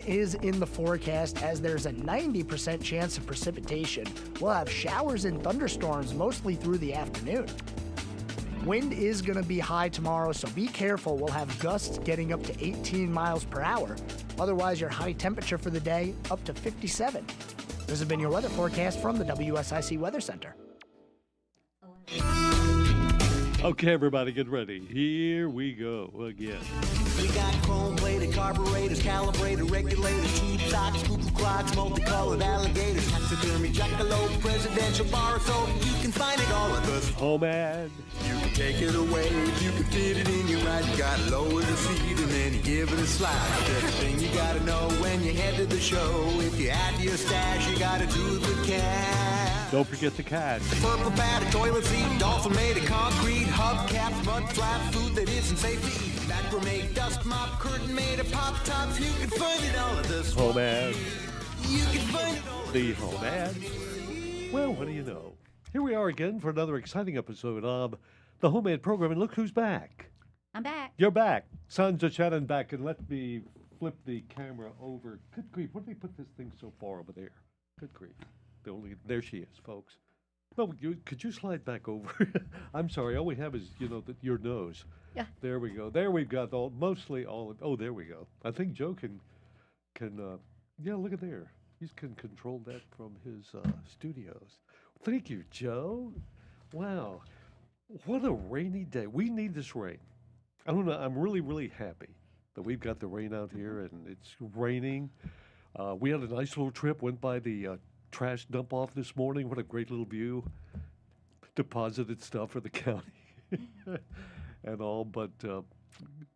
Is in the forecast as there's a 90% chance of precipitation. We'll have showers and thunderstorms mostly through the afternoon. Wind is going to be high tomorrow, so be careful. We'll have gusts getting up to 18 miles per hour. Otherwise, your high temperature for the day up to 57. This has been your weather forecast from the WSIC Weather Center. Okay, everybody, get ready. Here we go again. We got chrome-plated carburetors, calibrated regulators, tube socks, cuckoo clocks, multicolored alligators, taxidermy, jackalope, presidential bar soap. You can find it all at the HomeAd. You can take it away, you can fit it in your ride. You gotta lower the seat and then you give it a slide. Everything you gotta know when you head to the show. If you add to your stash, you gotta do the cash. Don't forget the cat. Purple pad, a toilet seat, dolphin made of concrete, hubcaps, mud flap, food that isn't safe to eat. Macrame, dust mop, curtain made of pop tops. You can find it all at this HomeAd. You can find it all at The HomeAd. Well, what do you know? Here we are again for another exciting episode of the HomeAd program. And look who's back. I'm back. You're back. Pat Shannon back. And let me flip the camera over. Good grief. Why did they put this thing so far over there? Good grief. There she is, folks. No, could you slide back over? I'm sorry. All we have is, your nose. Yeah. There we go. There we've got mostly all. Oh, there we go. I think Joe can. Yeah, look at there. He can control that from his studios. Thank you, Joe. Wow, what a rainy day. We need this rain. I don't know. I'm really, really happy that we've got the rain out here and it's raining. We had a nice little trip. Went by the trash dump off this morning. What a great little view. Deposited stuff for the county and all, but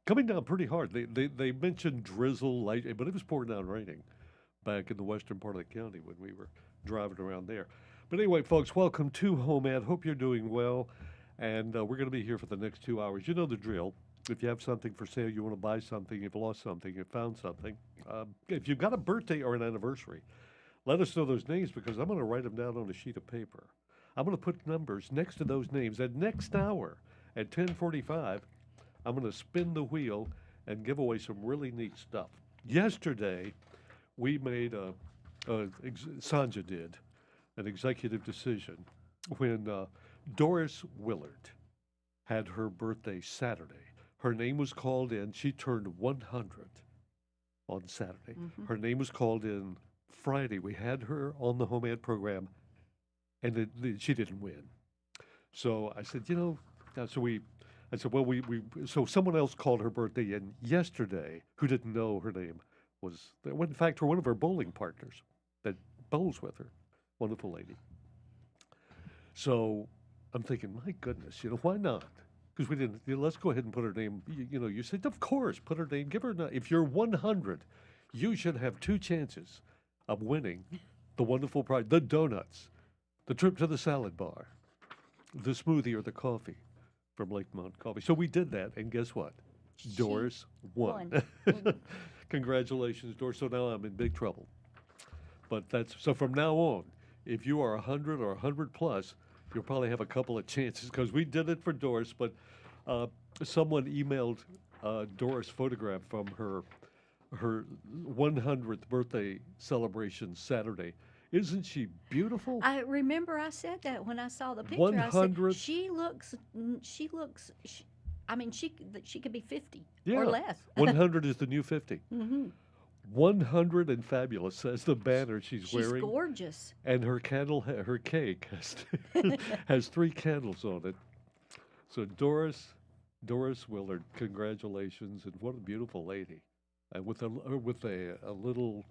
coming down pretty hard. They mentioned drizzle, light, but it was pouring down raining back in the western part of the county when we were driving around there. But anyway, folks, welcome to HomeAd. Hope you're doing well, and we're going to be here for the next 2 hours. You know the drill. If you have something for sale, you want to buy something, you've lost something, you've found something. If you've got a birthday or an anniversary, let us know those names because I'm going to write them down on a sheet of paper. I'm going to put numbers next to those names. And next hour at 10:45, I'm going to spin the wheel and give away some really neat stuff. Yesterday, we made Sanja did, an executive decision when Doris Willard had her birthday Saturday. Her name was called in. She turned 100 on Saturday. Mm-hmm. Her name was called in Friday. We had her on the HomeAd program, and she didn't win. So I said, so someone else called her birthday in yesterday who didn't know her name was, in fact, one of her bowling partners that bowls with her. Wonderful lady. So I'm thinking, my goodness, why not? Because we didn't, let's go ahead and put her name, you said, of course, put her name, give her a, if you're 100, you should have 2 chances of winning the wonderful prize, the donuts, the trip to the salad bar, the smoothie or the coffee from Lakemont Coffee. So we did that, and guess what? Doris won. Congratulations, Doris. So now I'm in big trouble. But so from now on, if you are 100 or 100 plus, you'll probably have a couple of chances because we did it for Doris. But someone emailed Doris' photograph from her 100th birthday celebration Saturday. Isn't she beautiful? I remember I said that when I saw the picture. 100. I said, she could be 50 yeah. or less. 100 is the new 50. Mm-hmm. 100 and fabulous, says the banner she's wearing. She's gorgeous. And her cake has 3 candles on it. So Doris Willard, congratulations, and what a beautiful lady. And with a little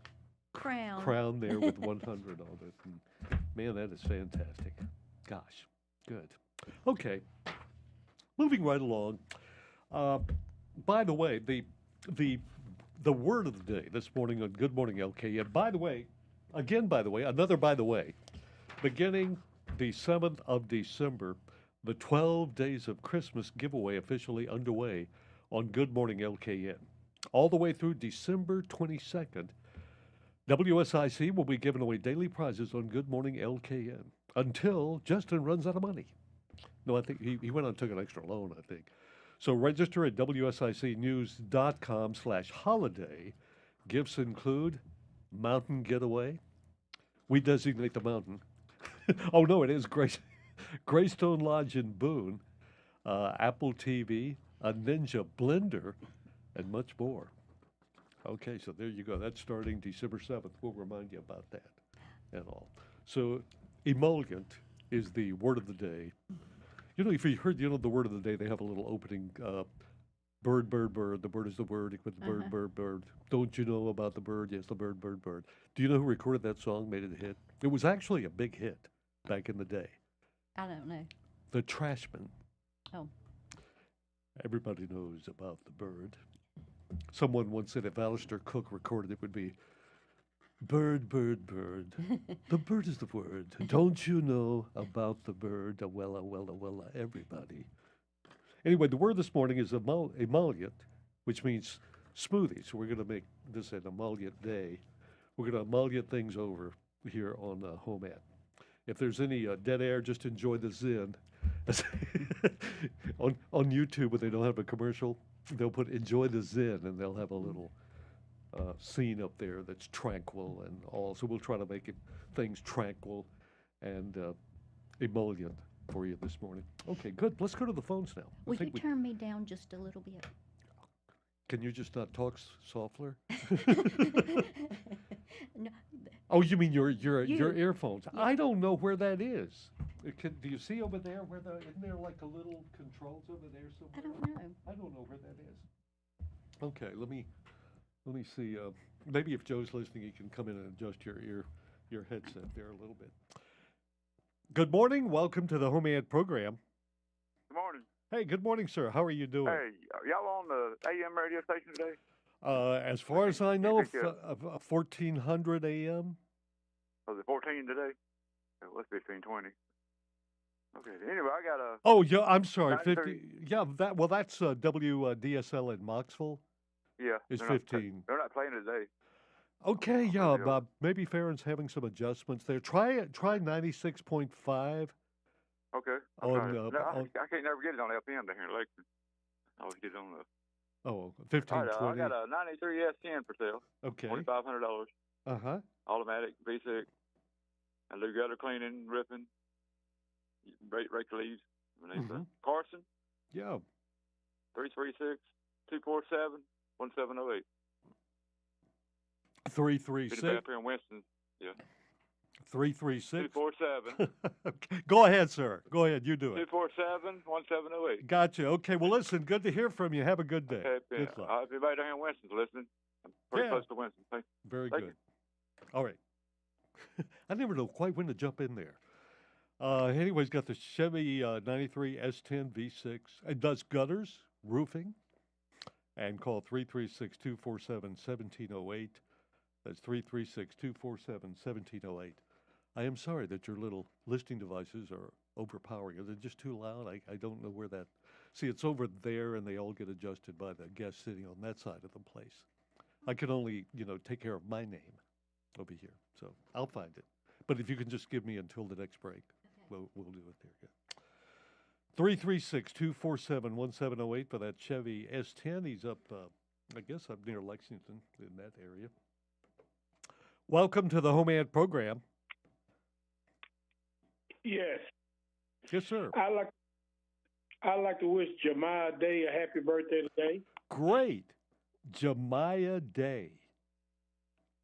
crown there with 100 on it. And man, that is fantastic. Gosh, good. Okay, moving right along. By the way, the word of the day this morning on Good Morning LKM. By the way, another by the way, beginning the 7th of December, the 12 Days of Christmas giveaway officially underway on Good Morning LKM. All the way through December 22nd, WSIC will be giving away daily prizes on Good Morning LKM until Justin runs out of money. No, I think he went on and took an extra loan, I think. So register at WSICnews.com/holiday. Gifts include mountain getaway. We designate the mountain. Oh, no, it is Greystone Lodge in Boone, Apple TV, a Ninja blender, and much more. Okay, so there you go. That's starting December 7th. We'll remind you about that and all. So, emollient is the word of the day. You know, if you heard, the word of the day, they have a little opening. Bird, bird, bird. The bird is the word. With the bird, bird, bird. Don't you know about the bird? Yes, the bird, bird, bird. Do you know who recorded that song, made it a hit? It was actually a big hit back in the day. I don't know. The Trashmen. Oh. Everybody knows about the bird. Someone once said if Alistair Cook recorded it would be, bird, bird, bird. The bird is the word. Don't you know about the bird? Wella, wella, wella, everybody. Anyway, the word this morning is emollient, which means smoothie. So we're going to make this an emollient day. We're going to emollient things over here on HomeAd. If there's any dead air, just enjoy the zen. on YouTube, when they don't have a commercial, they'll put "enjoy the zen" and they'll have a little scene up there that's tranquil and all. So we'll try to make things tranquil and emollient for you this morning. Okay, good. Let's go to the phones now. Will you turn me down just a little bit? Can you just not talk softer? No. Oh, you mean your earphones? Yeah. I don't know where that is. Do you see over there isn't there like a little controls over there somewhere? I don't know. I don't know where that is. Okay, let me see. Maybe if Joe's listening, he can come in and adjust your headset there a little bit. Good morning. Welcome to the HomeAd program. Good morning. Hey, good morning, sir. How are you doing? Hey, y'all on the AM radio station today? As far as I know, 1400 AM. Was it 14 today? It was 1520. Okay. Anyway, I got a. Oh yeah, I'm sorry. 50. 9:30. Yeah, that's WDSL in Knoxville. Yeah. Is they're 15. They're not playing today. Okay, yeah, Yeah. maybe Farron's having some adjustments there. Try 96.5. Okay. On, I can't never get it on FM down here in Lexington. I always get it on the. Oh, All 1520. right, I got a 93 S10 for sale. Okay. $2,500. Uh-huh. Automatic V6. I do gutter cleaning, ripping, rake the leaves. Carson, Yeah. 336-247-1708. 336. Been up here in Winston. Yeah. 336. 247. Okay. Go ahead, sir. Go ahead. You do it. 247-1708. Gotcha. Okay. Well, listen. Good to hear from you. Have a good day. Okay, Good luck. if anybody down here in Winston's listening, I'm pretty close to Winston. Very Thank good. All right. I never know quite when to jump in there. Anyways, got the Chevy 93 S10 V6. It does gutters, roofing, and call 336-247-1708. That's 336-247-1708. I am sorry that your little listening devices are overpowering. Are they just too loud? I don't know where that. See, it's over there, and they all get adjusted by the guest sitting on that side of the place. I can only, take care of my name over here, so I'll find it. But if you can just give me until the next break, we'll do it there. Yeah. 336-247-1708 for that Chevy S10. He's up, I guess, up near Lexington in that area. Welcome to the HomeAd program. Yes. Yes, sir. I'd like to wish Jemiah Day a happy birthday today. Great. Jemiah Day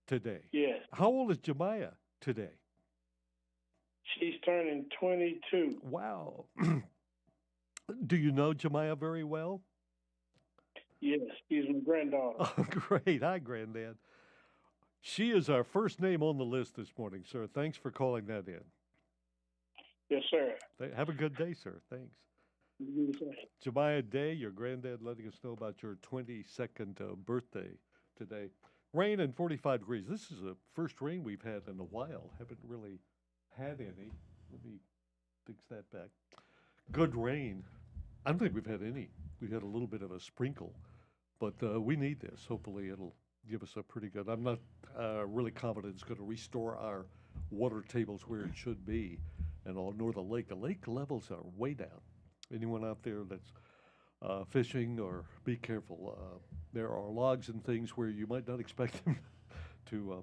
today. Yes. How old is Jemiah today? She's turning 22. Wow. Do you know Jemiah very well? Yes, she's my granddaughter. Oh, great. Hi, Granddad. She is our first name on the list this morning, sir. Thanks for calling that in. Yes, sir. Have a good day, sir. Thanks. You say. Jemiah Day, your granddad letting us know about your 22nd birthday today. Rain and 45 degrees. This is the first rain we've had in a while. Haven't really had any. Let me fix that back. Good rain. I don't think we've had any. We had a little bit of a sprinkle, but we need this. Hopefully it'll give us a pretty good. I'm not really confident it's going to restore our water tables where it should be and all, nor the lake. The lake levels are way down. Anyone out there that's fishing, or be careful. There are logs and things where you might not expect them to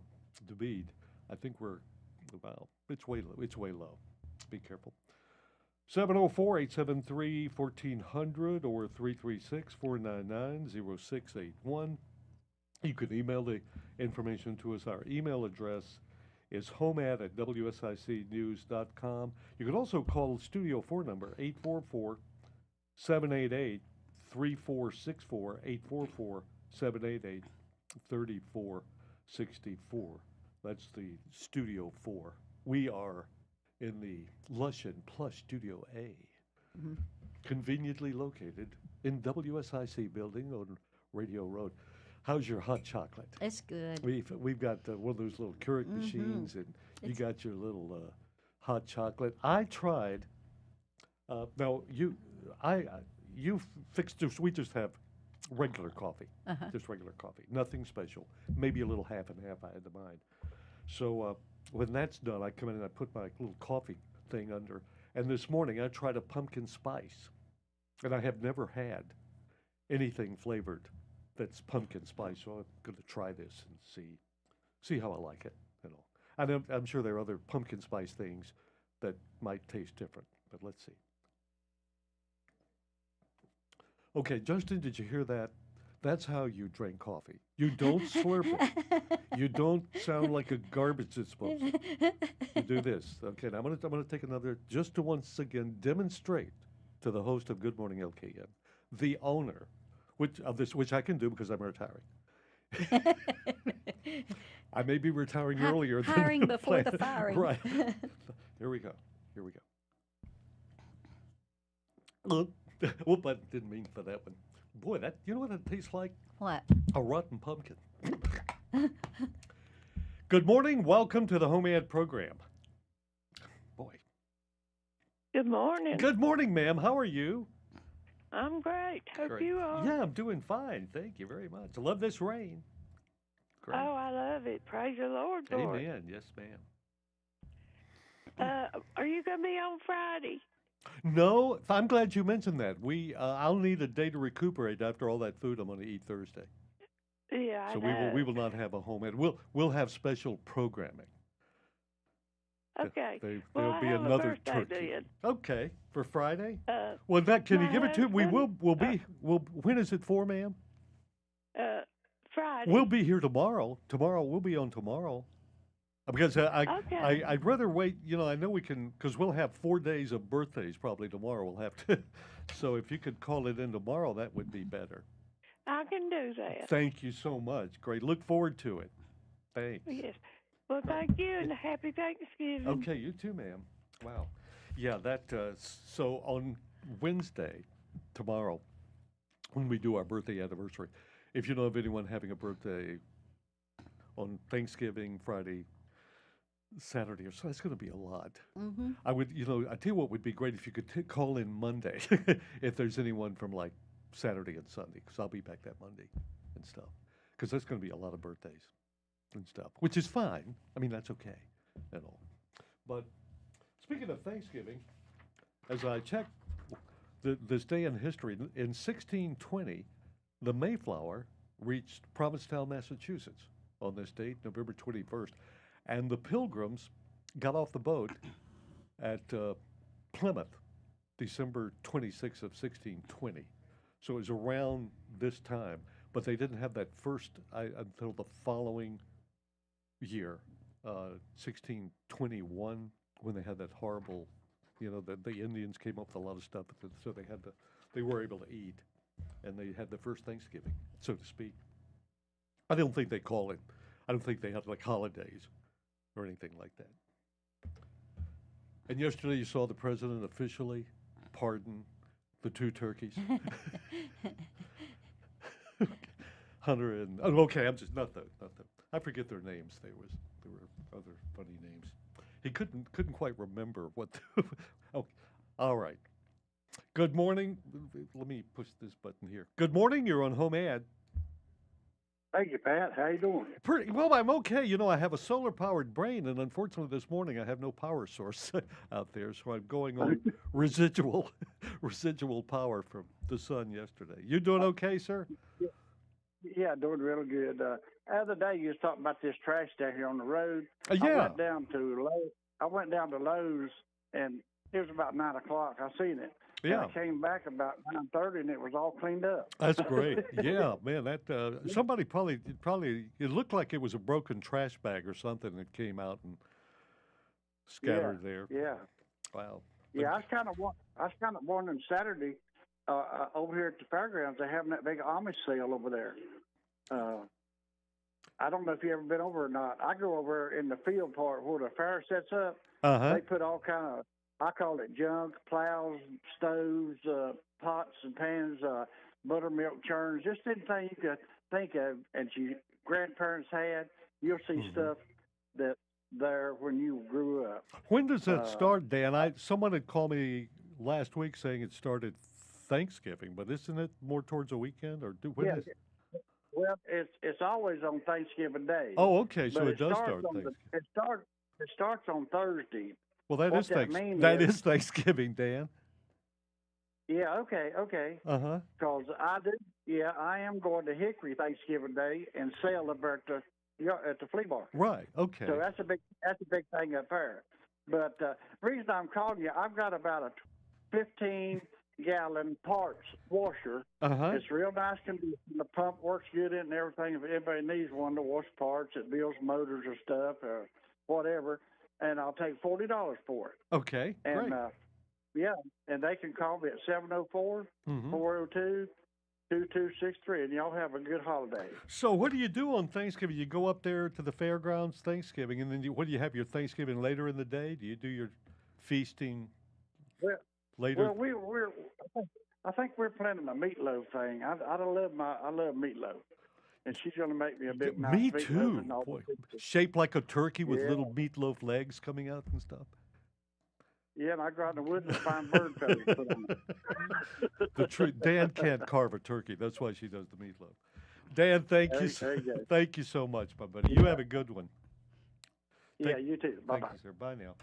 be. I think it's way low. Be careful. 704-873-1400 or 336-499-0681. You can email the information to us. Our email address is HomeAd@WSICnews.com. You can also call the Studio 4 number, 844-788-3464, 844-788-3464. That's the Studio 4. We are in the lush and plush Studio A, conveniently located in WSIC building on Radio Road. How's your hot chocolate? It's good. We've got one of those little Keurig machines, and you got your little hot chocolate. I tried. Now you fixed this. We just have regular coffee, just regular coffee, nothing special. Maybe a little half and half I had to mind. So when that's done, I come in and I put my little coffee thing under. And this morning I tried a pumpkin spice, and I have never had anything flavored that's pumpkin spice. So I'm going to try this and see how I like it. And I'm sure there are other pumpkin spice things that might taste different, but let's see. Okay, Justin, did you hear that? That's how you drink coffee. You don't slurp it. You don't sound like a garbage disposal. You do this. Okay, now I'm gonna take another, just to once again demonstrate to the host of Good Morning LKN, the owner, which I can do because I'm retiring. I may be retiring earlier than hiring before the firing. Right. Here we go. Whoop, I didn't mean for that one. Boy, you know what it tastes like? What? A rotten pumpkin. Good morning. Welcome to the HomeAd program. Boy. Good morning. Good morning, ma'am. How are you? I'm great. Hope Great. you are. Yeah, I'm doing fine. Thank you very much. I love this rain. Great. Oh, I love it. Praise the Lord for it. Amen. Yes, ma'am. Are you going to be on Friday? No, I'm glad you mentioned that. I'll need a day to recuperate after all that food I'm going to eat Thursday. Yeah, So I know. we will not have a HomeAd. We'll have special programming. Okay. There'll I be have another a birthday turkey. then. Okay, for Friday. Well, Can you give it to? We will. husband, When is it for, ma'am? Friday. We'll be here tomorrow. We'll be on tomorrow. Because Okay. I'd rather wait. I know we can, because we'll have 4 days of birthdays probably tomorrow. We'll have to. So if you could call it in tomorrow, that would be better. I can do that. Thank you so much. Great. Look forward to it. Thanks. Yes. Well, thank you, and happy Thanksgiving. Okay, you too, ma'am. Wow. Yeah, so on Wednesday, tomorrow, when we do our birthday anniversary, if you know of anyone having a birthday on Thanksgiving, Friday, Saturday, or so, it's going to be a lot. Mm-hmm. I tell you what would be great if you could call in Monday, if there's anyone from like Saturday and Sunday, because I'll be back that Monday and stuff. Because there's going to be a lot of birthdays and stuff, which is fine. I mean, that's okay and all. But speaking of Thanksgiving, as I checked this day in history, in 1620, the Mayflower reached Provincetown, Massachusetts on this date, November 21st. And the Pilgrims got off the boat at Plymouth, December 26th of 1620. So it was around this time, but they didn't have that first until the following year, 1621, when they had that horrible, the Indians came up with a lot of stuff, so they were able to eat, and they had the first Thanksgiving, so to speak. I don't think they had like holidays or anything like that. And yesterday you saw the president officially pardon the two turkeys. Hunter and I'm just not the I forget their names. There were other funny names. He couldn't quite remember what. All right. Good morning. Let me push this button here. Good morning. You're on HomeAd. Thank you, Pat. How you doing? Pretty well. I'm okay. You know, I have a solar-powered brain, and unfortunately, this morning I have no power source out there, so I'm going on residual power from the sun yesterday. You doing okay, sir? Yeah, doing really good. The other day you was talking about this trash down here on the road. Yeah. I went down to Lowe's, and it was about 9 o'clock. I seen it. Yeah. And I came back about 9:30, and it was all cleaned up. That's great. Yeah, man. That somebody probably it looked like it was a broken trash bag or something that came out and scattered there. Yeah. Wow. Yeah, I was kind of wondering Saturday over here at the fairgrounds. They're having that big Amish sale over there. I don't know if you ever been over or not. I go over in the field part where the fair sets up. They put all kind of, I call it junk, plows, stoves, pots and pans, buttermilk churns, just anything you could think of and your grandparents had. You'll see stuff that there when you grew up. When does that start, Dan? Someone had called me last week saying it started Thanksgiving, but isn't it more towards a weekend or when is it? Well, it's always on Thanksgiving Day. Oh, okay, so but it does start Thanksgiving. It starts on Thursday. Well, that is Thanksgiving, Dan. Yeah, okay. Because I am going to Hickory Thanksgiving Day and sell up at the flea market. Right. Okay. So that's a big thing up there. But the reason I'm calling you, I've got about a 15-gallon parts washer. It's real nice condition. The pump works good in it and everything. If anybody needs one to wash parts, it builds motors or stuff or whatever, and I'll take $40 for it. Okay. And great. And they can call me at 704-402-2263, and y'all have a good holiday. So what do you do on Thanksgiving? You go up there to the fairgrounds Thanksgiving, and then what do you have your Thanksgiving later in the day? Do you do your feasting later? Well, I think we're planning a meatloaf thing. I love meatloaf, and she's going to make me a big nice Me meatloaf too. and all Boy, the shaped like a turkey with little meatloaf legs coming out and stuff. Yeah, and I go out in the woods and find bird feathers to put on it. Dan can't carve a turkey. That's why she does the meatloaf. Dan, thank you. Thank you so much, my buddy. You have a good one. Yeah, you too. Bye-bye. Thank you, sir. Bye now.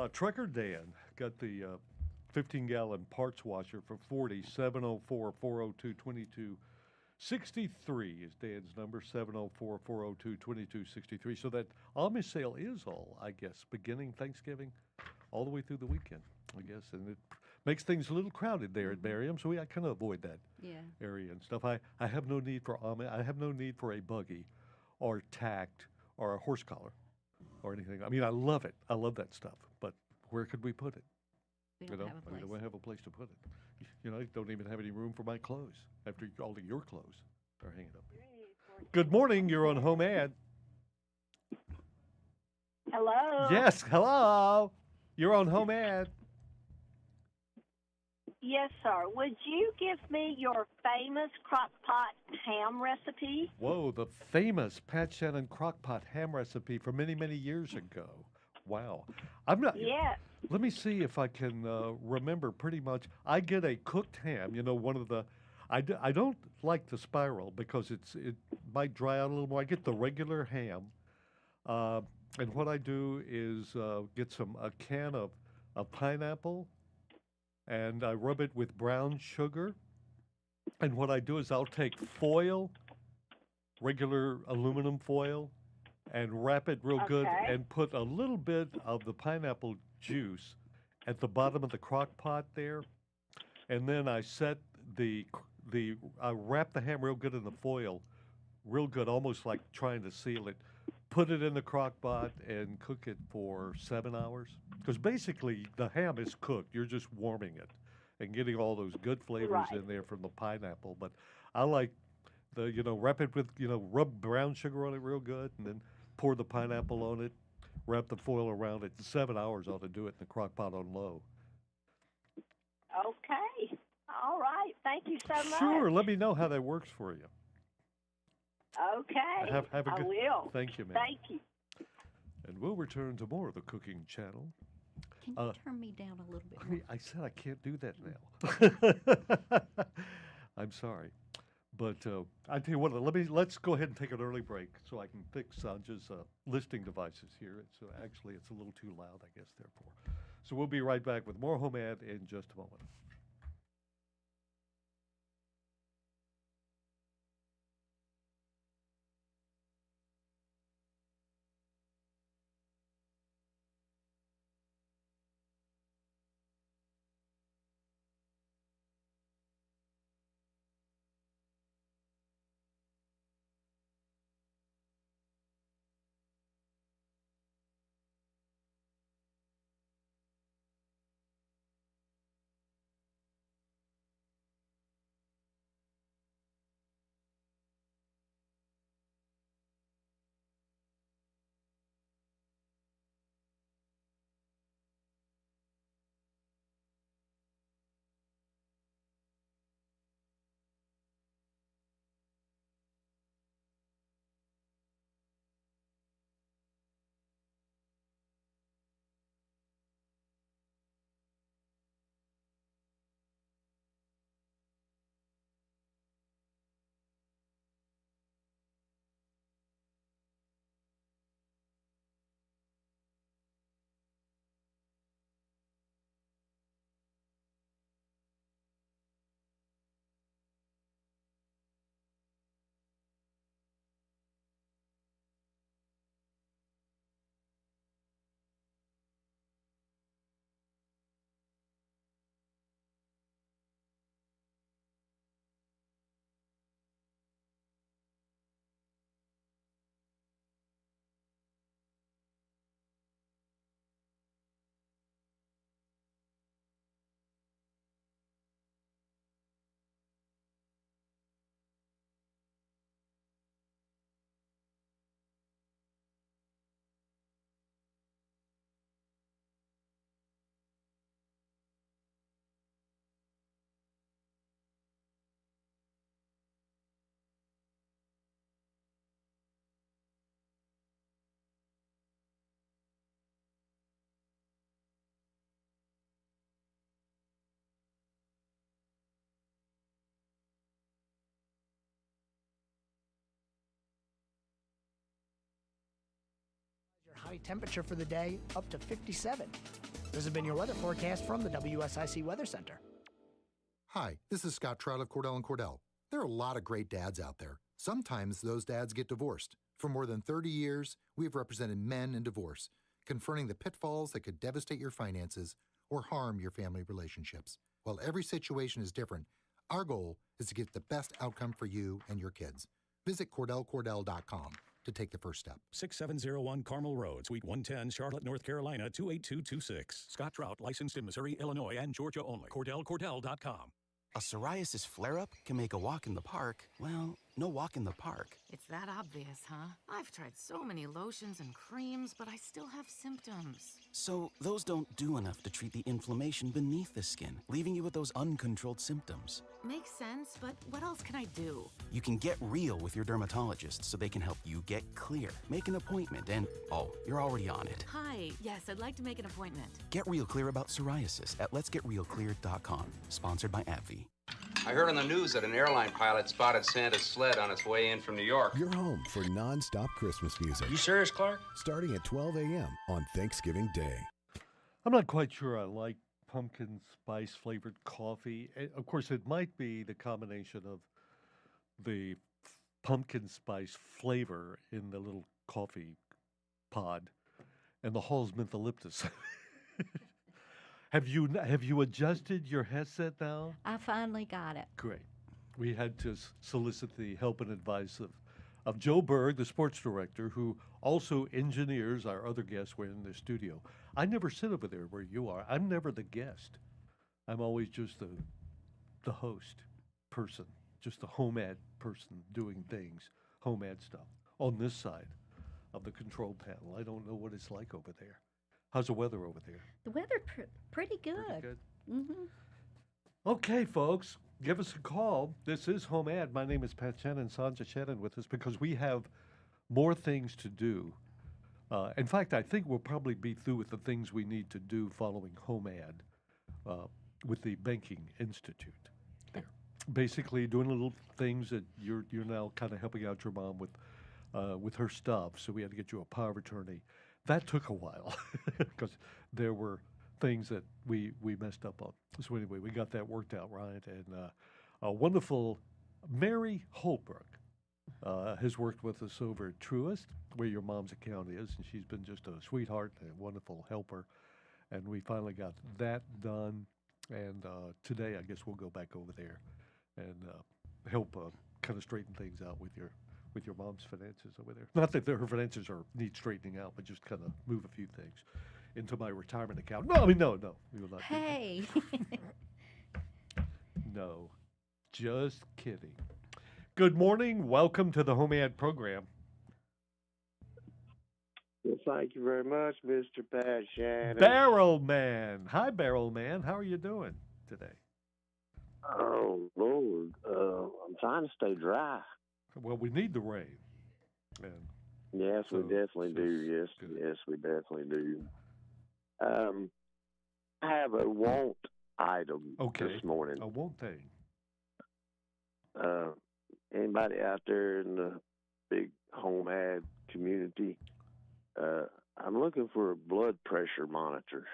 Trucker Dan got the 15-gallon parts washer for $40. 704-402-2263 is Dan's number. 704-402-2263. So that Amish sale is all, I guess, beginning Thanksgiving all the way through the weekend, I guess. And it makes things a little crowded there at Merriam, so I kind of avoid that area and stuff. I have no need for I have no need for a buggy or tact or a horse collar or anything. I mean, I love it. I love that stuff. But where could we put it? We don't have a place. I don't have a place to put it. You know, I don't even have any room for my clothes after all of your clothes are hanging up here. Good morning. You're on HomeAd. Hello. Yes, hello. You're on HomeAd. Yes, sir. Would you give me your famous crock pot ham recipe? Whoa, the famous Pat Shannon crock pot ham recipe from many, many years ago. Wow. I'm not. Yes. Let me see if I can remember pretty much. I get a cooked ham, you know, one of the. I don't like the spiral because it might dry out a little more. I get the regular ham. And what I do is get a can of pineapple, and I rub it with brown sugar. And what I do is I'll take foil, regular aluminum foil, and wrap it real good and put a little bit of the pineapple juice at the bottom of the crock pot there. And then I set I wrap the ham real good in the foil, real good, almost like trying to seal it. Put it in the crock pot and cook it for 7 hours. Because basically the ham is cooked. You're just warming it and getting all those good flavors in there from the pineapple. But I like wrap it with, rub brown sugar on it real good and then pour the pineapple on it, wrap the foil around it. 7 hours ought to do it in the crock pot on low. Okay. All right. Thank you so much. Sure. Let me know how that works for you. Okay. Have a good, I will. Thank you, ma'am. Thank you. And we'll return to more of the Cooking Channel. Can you turn me down a little bit more? I said I can't do that now. I'm sorry. But I tell you what, let's go ahead and take an early break so I can fix Sanja's listening devices here. It's actually it's a little too loud, I guess. Therefore, so we'll be right back with more Home Ad in just a moment. Your high temperature for the day up to 57. This has been your weather forecast from the WSIC Weather Center. Hi, this is Scott Trout of Cordell & Cordell. There are a lot of great dads out there. Sometimes those dads get divorced. For more than 30 years, we've represented men in divorce, confronting the pitfalls that could devastate your finances or harm your family relationships. While every situation is different, our goal is to get the best outcome for you and your kids. Visit CordellCordell.com to take the first step. 6701 Carmel Road, Suite 110, Charlotte, North Carolina, 28226. Scott Trout, licensed in Missouri, Illinois, and Georgia only. CordellCordell.com. A psoriasis flare-up can make a walk in the park, well, no walk in the park. It's that obvious, huh? I've tried so many lotions and creams, but I still have symptoms. So those don't do enough to treat the inflammation beneath the skin, leaving you with those uncontrolled symptoms. Makes sense, but what else can I do? You can get real with your dermatologist so they can help you get clear. Make an appointment and, oh, you're already on it. Hi, yes, I'd like to make an appointment. Get real clear about psoriasis at letsgetrealclear.com. Sponsored by AbbVie. I heard on the news that an airline pilot spotted Santa's sled on its way in from New York. You're home for non-stop Christmas music. You serious, Clark? Starting at 12 a.m. on Thanksgiving Day. I'm not quite sure I like pumpkin spice flavored coffee. Of course, it might be the combination of the pumpkin spice flavor in the little coffee pod and the Hall's Mentholyptus. Have you adjusted your headset now? I finally got it. Great. We had to solicit the help and advice of Joe Berg, the sports director, who also engineers our other guests when in the studio. I never sit over there where you are. I'm never the guest. I'm always just the host person, just the HomeAd person doing things, HomeAd stuff, on this side of the control panel. I don't know what it's like over there. How's the weather over there? The weather pretty good. Pretty good. Mm-hmm. Okay, folks, give us a call. This is HomeAd. My name is Pat Shannon, Sanja Shannon with us because we have more things to do. In fact, I think we'll probably be through with the things we need to do following HomeAd with the Banking Institute. There. basically doing little things that you're now kind of helping out your mom with her stuff. So we had to get you a power of attorney. That took a while because there were things that we messed up on. So anyway, we got that worked out right, and a wonderful Mary Holbrook has worked with us over at Truist, where your mom's account is, and she's been just a sweetheart and a wonderful helper. And we finally got that done, and today I guess we'll go back over there and help kind of straighten things out with your mom's finances over there. Not that her finances need straightening out, but just kind of move a few things into my retirement account. No, I mean, no, we will not. Hey. No, just kidding. Good morning. Welcome to the HomeAd program. Well, thank you very much, Mr. Pat Shannon. Barrel Man. Hi, Barrel Man. How are you doing today? Oh, Lord. I'm trying to stay dry. Well, we need the rain. And yes, we definitely do. Yes, we definitely do. I have a want item this morning. A want thing. Anybody out there in the big HomeAd community? I'm looking for a blood pressure monitor.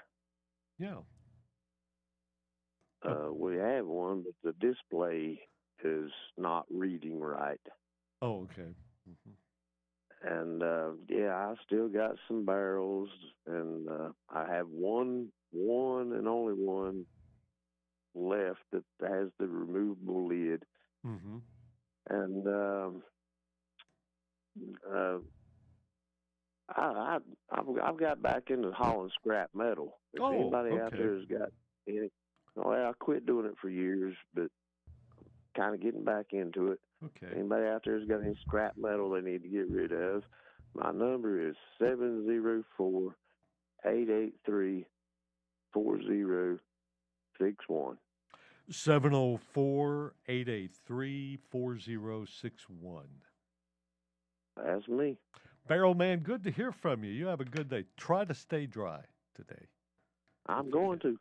Yeah. We have one, but the display is not reading right. Oh, okay. Mm-hmm. And I still got some barrels, and I have one and only one left that has the removable lid. Mm-hmm. And I've got back into hauling scrap metal. If anybody out there has got any, I quit doing it for years, but kind of getting back into it. Okay. Anybody out there has got any scrap metal they need to get rid of? My number is 704-883-4061. 704-883-4061. That's me. Barrel Man, good to hear from you. You have a good day. Try to stay dry today. I'm going to.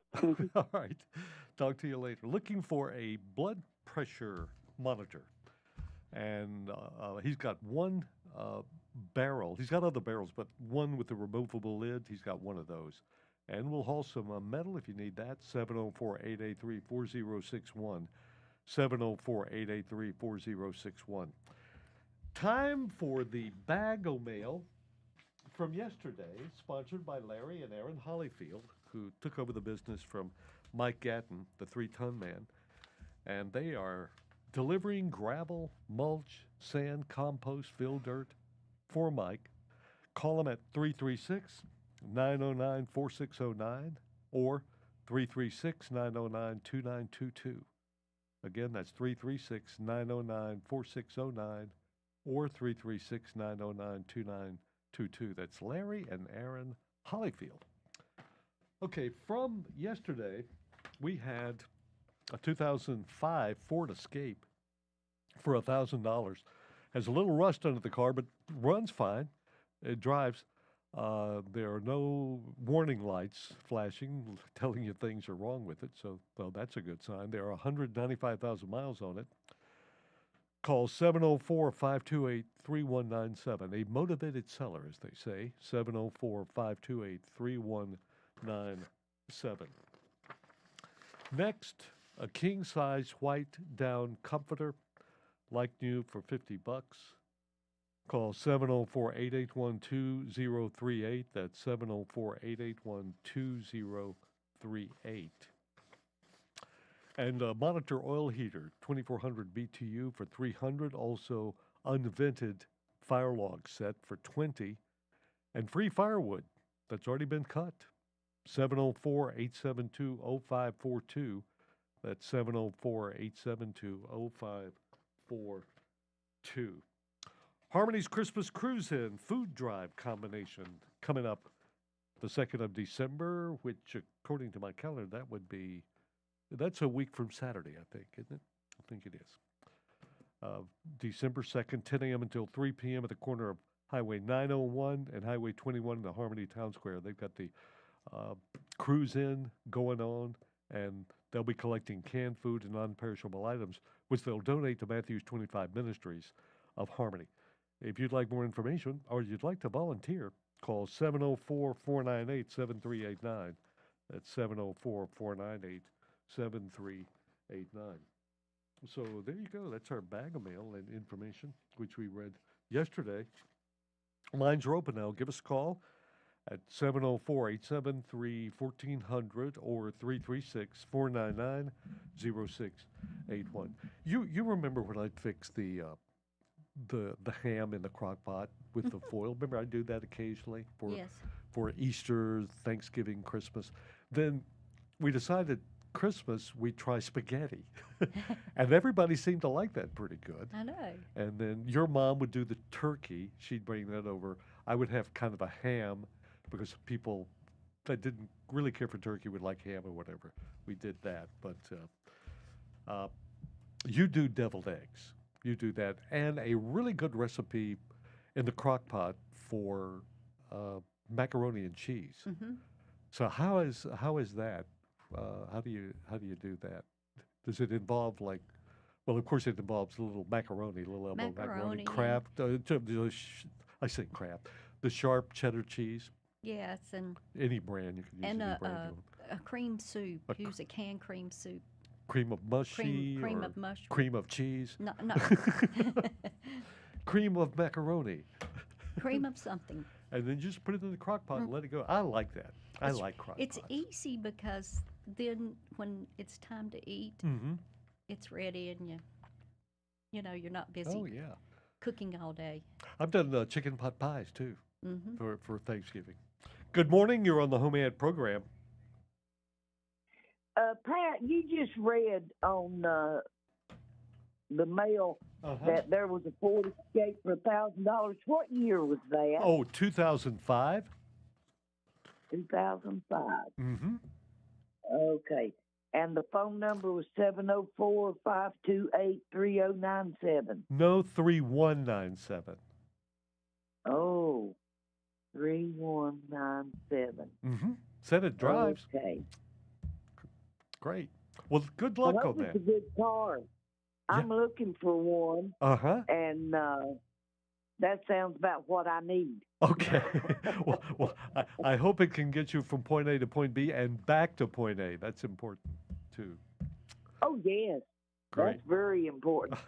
All right. Talk to you later. Looking for a blood pressure monitor. And he's got one barrel. He's got other barrels, but one with the removable lid. He's got one of those. And we'll haul some metal if you need that. 704-883-4061. 704-883-4061. Time for the Bag-O-Mail from yesterday, sponsored by Larry and Aaron Hollyfield, who took over the business from Mike Gatton, the 3-ton man. And they are delivering gravel, mulch, sand, compost, fill dirt for Mike. Call them at 336-909-4609 or 336-909-2922. Again, that's 336-909-4609 or 336-909-2922. That's Larry and Aaron Hollyfield. Okay, from yesterday, we had a 2005 Ford Escape for $1,000. Has a little rust under the car, but runs fine. It drives. There are no warning lights flashing, telling you things are wrong with it, so well, that's a good sign. There are 195,000 miles on it. Call 704-528-3197. A motivated seller, as they say. 704-528-3197. Next, a king-size white down comforter, like new, for $50. Call 704-881-2038. That's 704-881-2038. And a monitor oil heater, 2400 BTU for $300. Also, unvented fire log set for $20. And free firewood that's already been cut. 704-872-0542. That's 704-872-0542. Harmony's Christmas Cruise-In Food Drive combination coming up the 2nd of December, which, according to my calendar, that's a week from Saturday, I think, isn't it? I think it is. December 2nd, 10 a.m. until 3 p.m. at the corner of Highway 901 and Highway 21 in the Harmony Town Square. They've got the cruise-in going on, and they'll be collecting canned food and non-perishable items which they'll donate to Matthew's 25 Ministries of Harmony. If you'd like more information or you'd like to volunteer, call 704-498-7389. That's 704-498-7389. So there you go. That's our bag of mail and information, which we read yesterday. Lines are open now. Give us a call at 704-873-1400 or 336-499-0681. You remember when I fixed the ham in the crock pot with the foil? Remember I do that occasionally for Easter, Thanksgiving, Christmas. Then we decided Christmas we'd try spaghetti. And everybody seemed to like that pretty good. I know. And then your mom would do the turkey. She'd bring that over. I would have kind of a ham because people that didn't really care for turkey would like ham or whatever. We did that. But you do deviled eggs. You do that. And a really good recipe in the crock pot for macaroni and cheese. Mm-hmm. So how is that? How do you do that? Does it involve like? Well, of course, it involves a little macaroni, elbow macaroni, Kraft. I say Kraft. The sharp cheddar cheese. Yes, and any brand you can use. And any brand a cream soup. Use a canned cream soup. Cream of mushy. Cream of mushroom. Cream of cheese. No. Cream of macaroni. Cream of something. And then just put it in the crock pot and let it go. I like that. I like crock It's pots. easy because then when it's time to eat, it's ready and you're not busy. Oh yeah. Cooking all day. I've done chicken pot pies too Mm-hmm. for Thanksgiving. Good morning. You're on the HomeAd program. Pat, you just read on the mail that there was a Ford Escape for $1,000. What year was that? Oh, 2005. 2005. Mm-hmm. Okay. And the phone number was 704-528-3097. No, 3197. Oh, 3197. Mm-hmm. Said it drives. Okay. Great. Well, good luck on that. It's a good car. I'm looking for one. Uh-huh. And that sounds about what I need. Okay. well, I hope it can get you from point A to point B and back to point A. That's important, too. Oh, yes. Great. That's very important.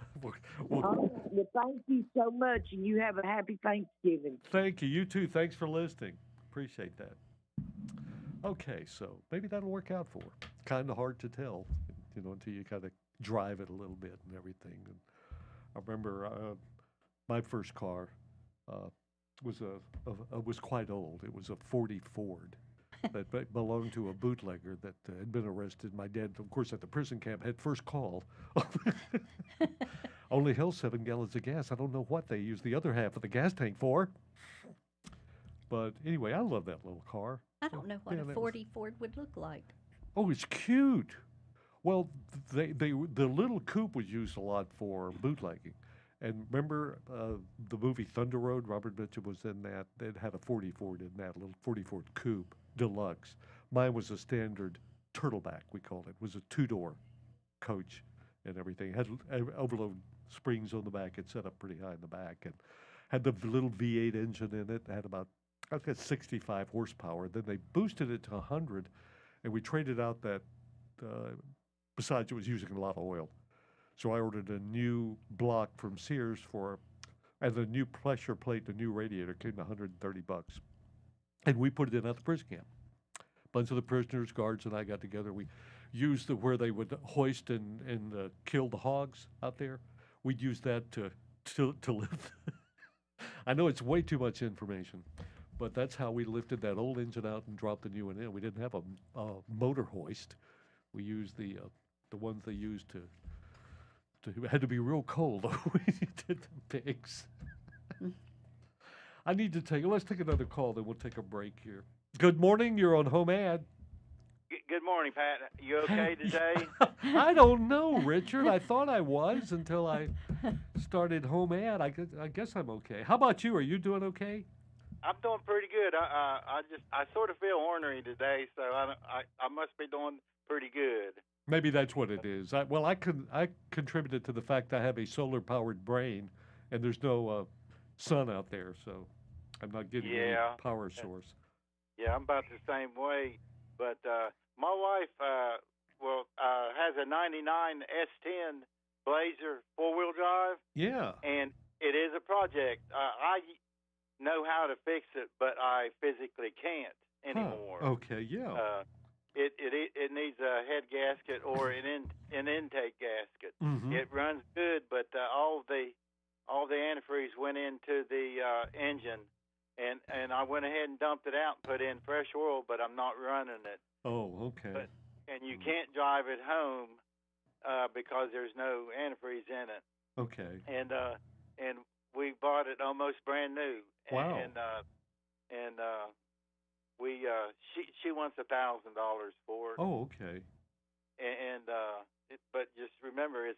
Well, thank you so much, and you have a happy Thanksgiving. Thank you. You, too. Thanks for listening. Appreciate that. Okay, so maybe that'll work out for her. Kind of hard to tell, until you kind of drive it a little bit and everything. And I remember my first car was quite old. It was a 40 Ford that belonged to a bootlegger that had been arrested. My dad, of course, at the prison camp had first call. Only held 7 gallons of gas. I don't know what they used the other half of the gas tank for. But anyway, I love that little car. I don't know what a 40 Ford would look like. Oh, it's cute. Well, the little coupe was used a lot for bootlegging. And remember the movie Thunder Road? Robert Mitchum was in that. It had a 40 Ford in that, little 40 Ford coupe deluxe. Mine was a standard turtleback, we called it. It was a 2-door coach and everything. It had overload springs on the back. It set up pretty high in the back and had the little V8 engine in it. It had about, I think, 65 horsepower. Then they boosted it to 100, and we traded out that. Besides, it was using a lot of oil. So I ordered a new block from Sears and the new pressure plate, the new radiator came to $130. And we put it in at the prison camp. A bunch of the prisoners, guards, and I got together. We used where they would hoist and kill the hogs out there. We'd use that to lift. I know it's way too much information, but that's how we lifted that old engine out and dropped the new one in. We didn't have a motor hoist. We used the ones they used to it had to be real cold when you did the pigs. Let's take another call, then we'll take a break here. Good morning, you're on HomeAd. Good morning, Pat. You okay today? I don't know, Richard. I thought I was until I started HomeAd. I guess I'm okay. How about you? Are you doing okay? I'm doing pretty good. I sort of feel ornery today, so I must be doing pretty good. Maybe that's what it is. I contributed to the fact I have a solar-powered brain, and there's no sun out there, so I'm not getting any power source. Yeah, I'm about the same way. But my wife, has a '99 S10 Blazer 4-wheel drive. Yeah. And it is a project. I know how to fix it, but I physically can't anymore. Huh. Okay. Yeah. It needs a head gasket or an intake gasket. Mm-hmm. It runs good, but all the antifreeze went into the engine, and I went ahead and dumped it out and put in fresh oil, but I'm not running it. Oh, okay. And you can't drive it home because there's no antifreeze in it. Okay. And we bought it almost brand new. Wow. And she wants $1,000 for it. Oh, okay. But just remember, it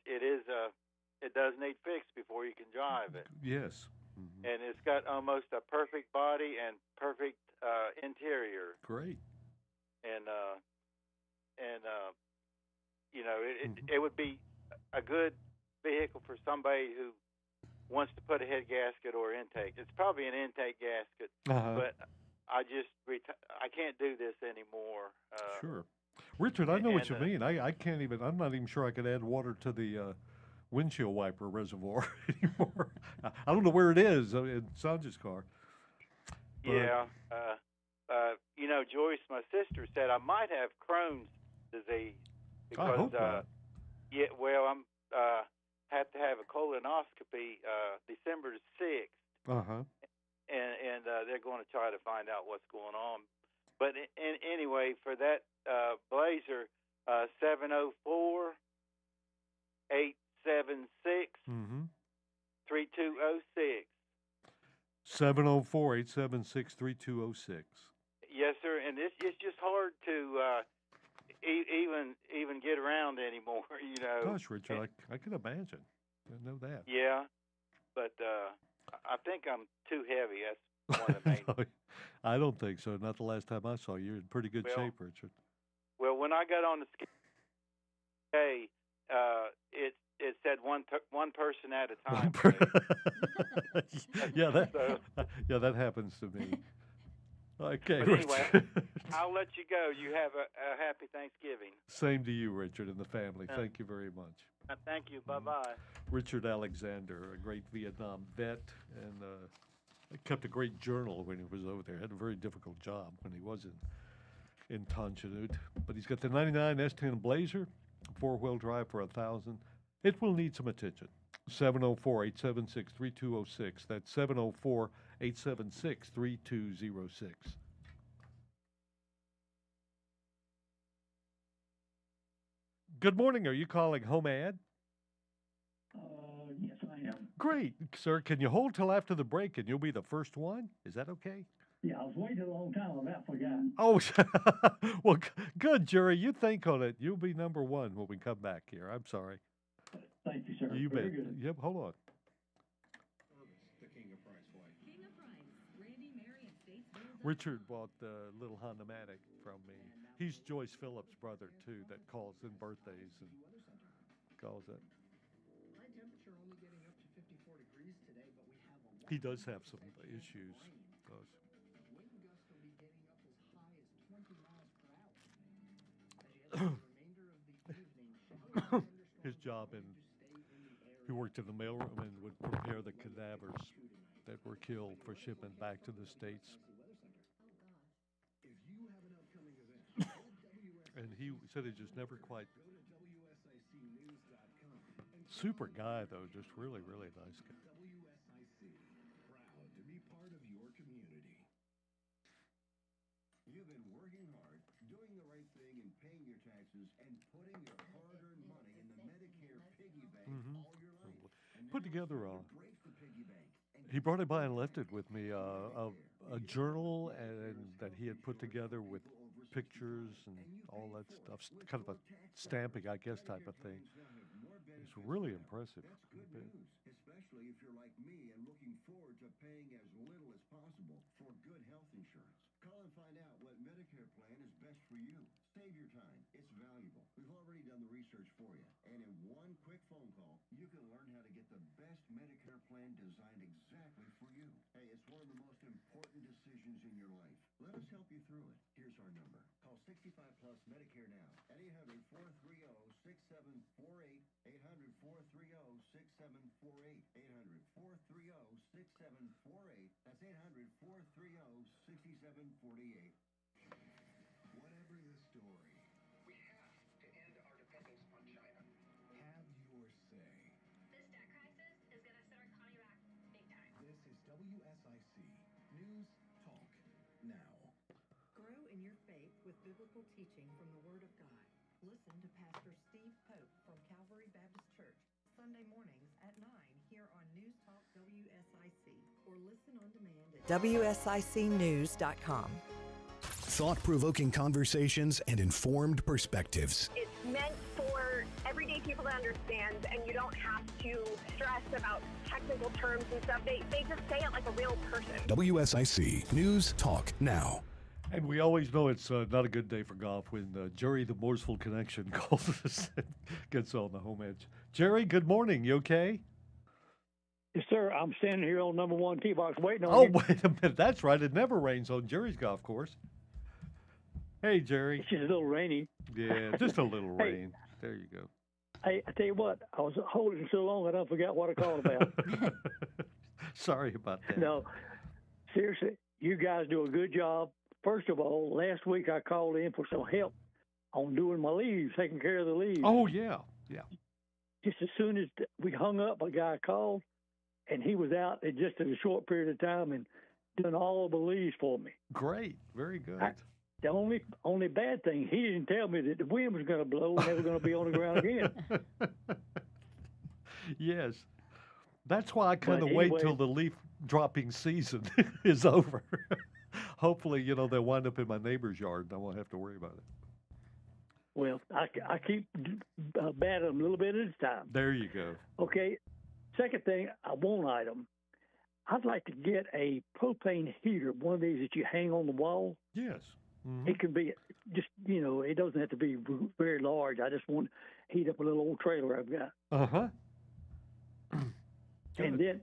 does need fixed before you can drive it. Yes. Mm-hmm. And it's got almost a perfect body and perfect interior. Great. And it would be a good vehicle for somebody who wants to put a head gasket or intake. It's probably an intake gasket, but I can't do this anymore. Sure. Richard, I know what you mean. I can't even, I'm not even sure I could add water to the windshield wiper reservoir anymore. I don't know where it is in Sanja's car. But yeah. Joyce, my sister, said I might have Crohn's disease because I hope not. I'm have to have a colonoscopy December the 6th. And they're going to try to find out what's going on. But anyway, for that Blazer, 704-876-3206. 704-876-3206. Yes, sir. And it's just hard to even get around anymore. Gosh, Richard, I can imagine. I know that. Yeah, but I think I'm too heavy. That's one of the main. No, I don't think so. Not the last time I saw you. You're in pretty good shape, Richard. Well, when I got on the scale, it said one person at a time. That happens to me. Okay, but anyway, I'll let you go. You have a happy Thanksgiving. Same to you, Richard, and the family. Thank you very much. Thank you. Bye-bye. Richard Alexander, a great Vietnam vet, and kept a great journal when he was over there. Had a very difficult job when he was in Tonjanut. But he's got the '99 S10 Blazer, 4-wheel drive for $1,000. It will need some attention. 704-876-3206. That's 704-876-3206. Good morning. Are you calling HomeAd? Yes, I am. Great, sir. Can you hold till after the break and you'll be the first one? Is that okay? Yeah, I was waiting a long time. I about forgot. Oh, well, good, Jerry. You think on it. You'll be number one when we come back here. I'm sorry. Thank you, sir. You Very bet. good. Yep, hold on. The King of Price wife. King of Price, Randy, Mary, and Statesville. Richard bought the little Honda-matic from me. He's Joyce Phillips' brother, too, that calls in birthdays and calls it. High temperature only getting up to 54 degrees today, but we have a He does have some issues. wind gusts will be getting up as high as 20 miles per hour. As you head through the remainder of the evening, showers and His job, he worked in the mailroom and would prepare the cadavers that were killed for shipment back to the States. And he said he just never quite. Super guy, though, just really, really nice guy. proud to be part of your community. You've been working hard, doing the right thing, and paying your taxes, and putting your hard-earned money in the Medicare piggy bank all your life. Put together he brought it by and left it with me, a journal and that he had put together with pictures and all that stuff, kind of a stamping, I guess, type of thing. It's really impressive. Good news, especially if you're like me and looking forward to paying as little as possible for good health insurance. Call and find out what Medicare plan is best for you. Save your time. It's valuable. We've already done the research for you. And in one quick phone call, you can learn how to get the best Medicare plan designed exactly for you. Hey, it's one of the most important decisions in your life. Let us help you through it. Here's our number. Call 65 Plus Medicare now at 800-430-6748. 800-430-6748. 800-430-6748. That's 800-430-6748. Whatever the story, we have to end our dependence on China. Have your say. This debt crisis is going to set our economy back big time. This is WSIC News Talk Now. Grow in your faith with biblical teaching from the Word of God. Listen to Pastor Steve Pope from Calvary Baptist Church, Sunday mornings at 9 here on News Talk WSIC, or listen on demand at WSICnews.com. Thought-provoking conversations and informed perspectives. It's meant for everyday people to understand, and you don't have to stress about technical terms and stuff. They just say it like a real person. WSIC News Talk Now. And we always know it's not a good day for golf when Jerry the Morseful Connection calls us and gets on the home edge. Jerry, good morning. You okay? Yes, sir. I'm standing here on number one tee box waiting on Oh, you. wait a minute. That's right. It never rains on Jerry's golf course. Hey, Jerry. It's just a little rainy. Yeah, just a little rain. There you go. Hey, I tell you what, I was holding so long I don't forget what I called about. Sorry about that. No, seriously, you guys do a good job. First of all, last week I called in for some help on doing my leaves, taking care of the leaves. Oh, yeah, yeah. Just as soon as we hung up, a guy called, and he was out in just in a short period of time and done all of the leaves for me. Great, very good. The only bad thing, he didn't tell me that the wind was going to blow and they were going to be on the ground again. Yes. That's why I kind of But wait anyway- till the leaf dropping season is over. Hopefully, they'll wind up in my neighbor's yard and I won't have to worry about it. Well, I keep batting them a little bit at a time. There you go. Okay. Second thing, one item. I'd like to get a propane heater, one of these that you hang on the wall. Yes. Mm-hmm. It can be just, it doesn't have to be very large. I just want to heat up a little old trailer I've got. Uh-huh. And then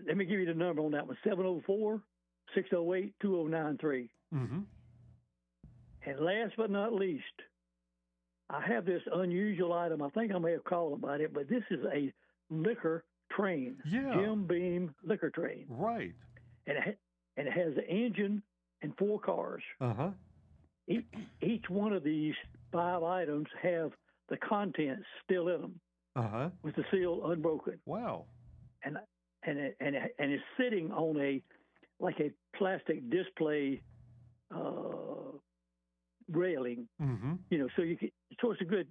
let me give you the number on that one, 704-608-2093. Mm-hmm. And last but not least, I have this unusual item. I think I may have called about it, but this is a liquor train. Yeah. Jim Beam liquor train. Right. And it has an engine and 4 cars. Uh-huh. Each one of these 5 items have the contents still in them. Uh-huh. With the seal unbroken. Wow. And it's sitting on a plastic display railing. Mm-hmm. So it's a good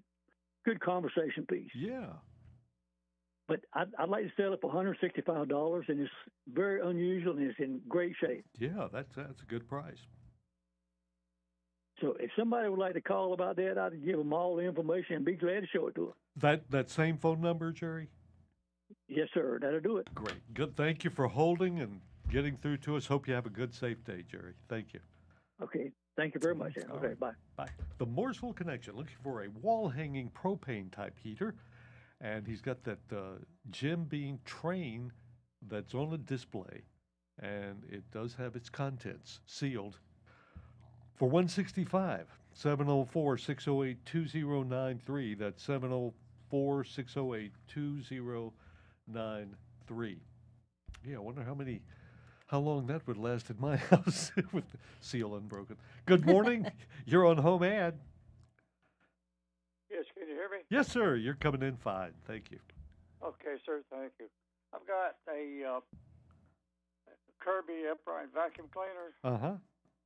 conversation piece. Yeah. But I'd like to sell it for $165, and it's very unusual and it's in great shape. Yeah, that's a good price. So if somebody would like to call about that, I'd give them all the information and be glad to show it to them. That same phone number, Jerry? Yes, sir. That'll do it. Great. Good. Thank you for holding and getting through to us. Hope you have a good, safe day, Jerry. Thank you. Okay. Thank you very much. Okay, bye. Bye. The Morseville Connection, looking for a wall-hanging propane-type heater. And he's got that Jim Beam train that's on a display. And it does have its contents sealed. For $165, 704-608-2093. That's 704-608-2093. Yeah, I wonder how long that would last in my house with the seal unbroken. Good morning. You're on HomeAd. Yes, can you hear me? Yes, sir. You're coming in fine. Thank you. Okay, sir, thank you. I've got a Kirby upright vacuum cleaner. Uh-huh.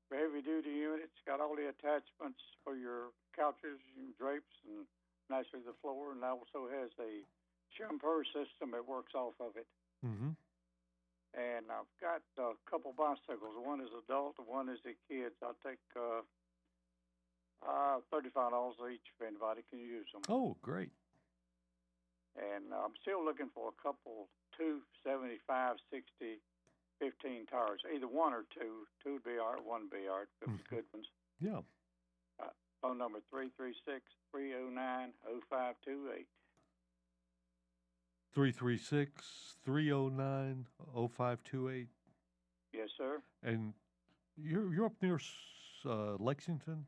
Heavy-duty unit. It's got all the attachments for your couches and drapes and naturally the floor, and also has a shampoo system that works off of it. Mm-hmm. And I've got a couple bicycles. One is adult, and one is the kids. I'll take $35 each if anybody can use them. Oh, great. And I'm still looking for a couple, 2 75, 60, 15 tires, either one or two. 2 would be all right, 1 would be all right, if it was good ones. Yeah. Phone number 336-309-0528. 336-309-0528. Yes, sir. And you're up near Lexington?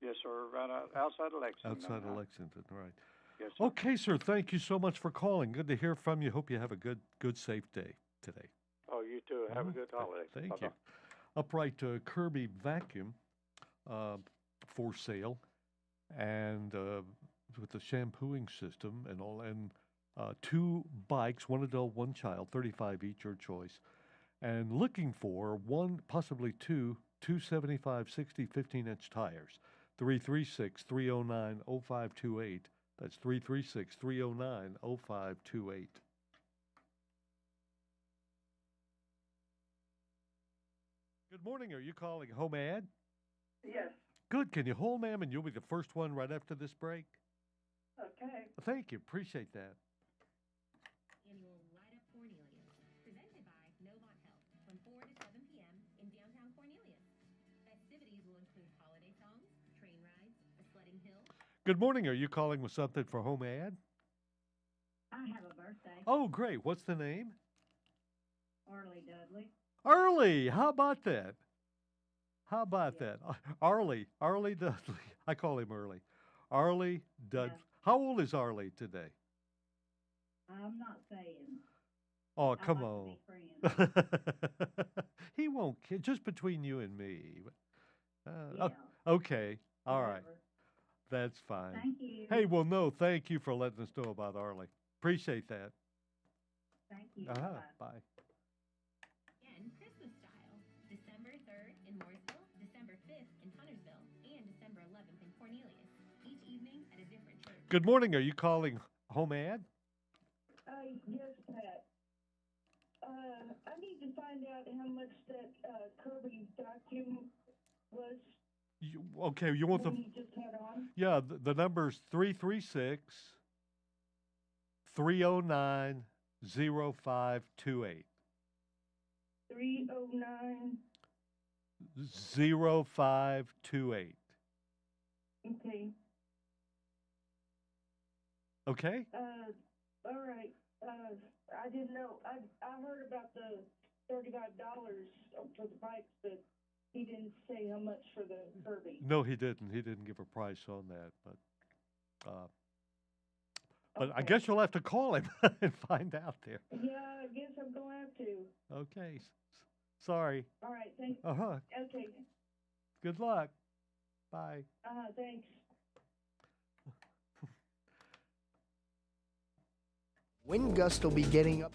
Yes, sir. Right outside of Lexington. Outside of Lexington, right. Yes, sir. Okay, sir. Thank you so much for calling. Good to hear from you. Hope you have a good, safe day today. Oh, you too. Have a good holiday. Thank Bye-bye. you. Upright Kirby vacuum for sale, and with the shampooing system and all, and 2 bikes, 1 adult, 1 child, $35 each, your choice, and looking for 1, possibly 2 275/60 15-inch tires. 336-309-0528. That's 336-309-0528. Good morning. Are you calling HomeAd? Yes. Good. Can you hold, ma'am, and you'll be the first one right after this break? Okay. Thank you. Appreciate that. Annual Light Up Cornelius, presented by Novant Health, from 4 to 7 p.m. in downtown Cornelius. Festivities will include holiday songs, train rides, a sledding hill. Good morning. Are you calling with something for HomeAd? I have a birthday. Oh, great. What's the name? Arlie Dudley. Arlie. How about that? How about that? Arlie Dudley. I call him Early. Arlie Dudley. Yeah. How old is Arlie today? I'm not saying. Oh, I'd come like on. to be friends. He won't kid. Just between you and me. Yeah. Okay. All right. Whatever. That's fine. Thank you. Hey, well, no, thank you for letting us know about Arlie. Appreciate that. Thank you. Bye. Again, Christmas style. December 3rd in Morrisville, December 5th in Huntersville, and December 11th in Cornelius. Each evening at a different church. Good morning. Are you calling HomeAd? Yes, Pat. I need to find out how much that Kirby vacuum was. Okay, you want when the... you just had on? Yeah, the number's 336-309-0528. 309. 0528. Okay. Okay? All right. I didn't know. I heard about the $35 for the bikes, but he didn't say how much for the Kirby. No, he didn't. He didn't give a price on that, but I guess you'll have to call him and find out there. Yeah, I guess I'm going to have to. Okay. Sorry. All right. Thanks. Uh-huh. Okay. Good luck. Bye. Thanks. Wind gusts will be getting up.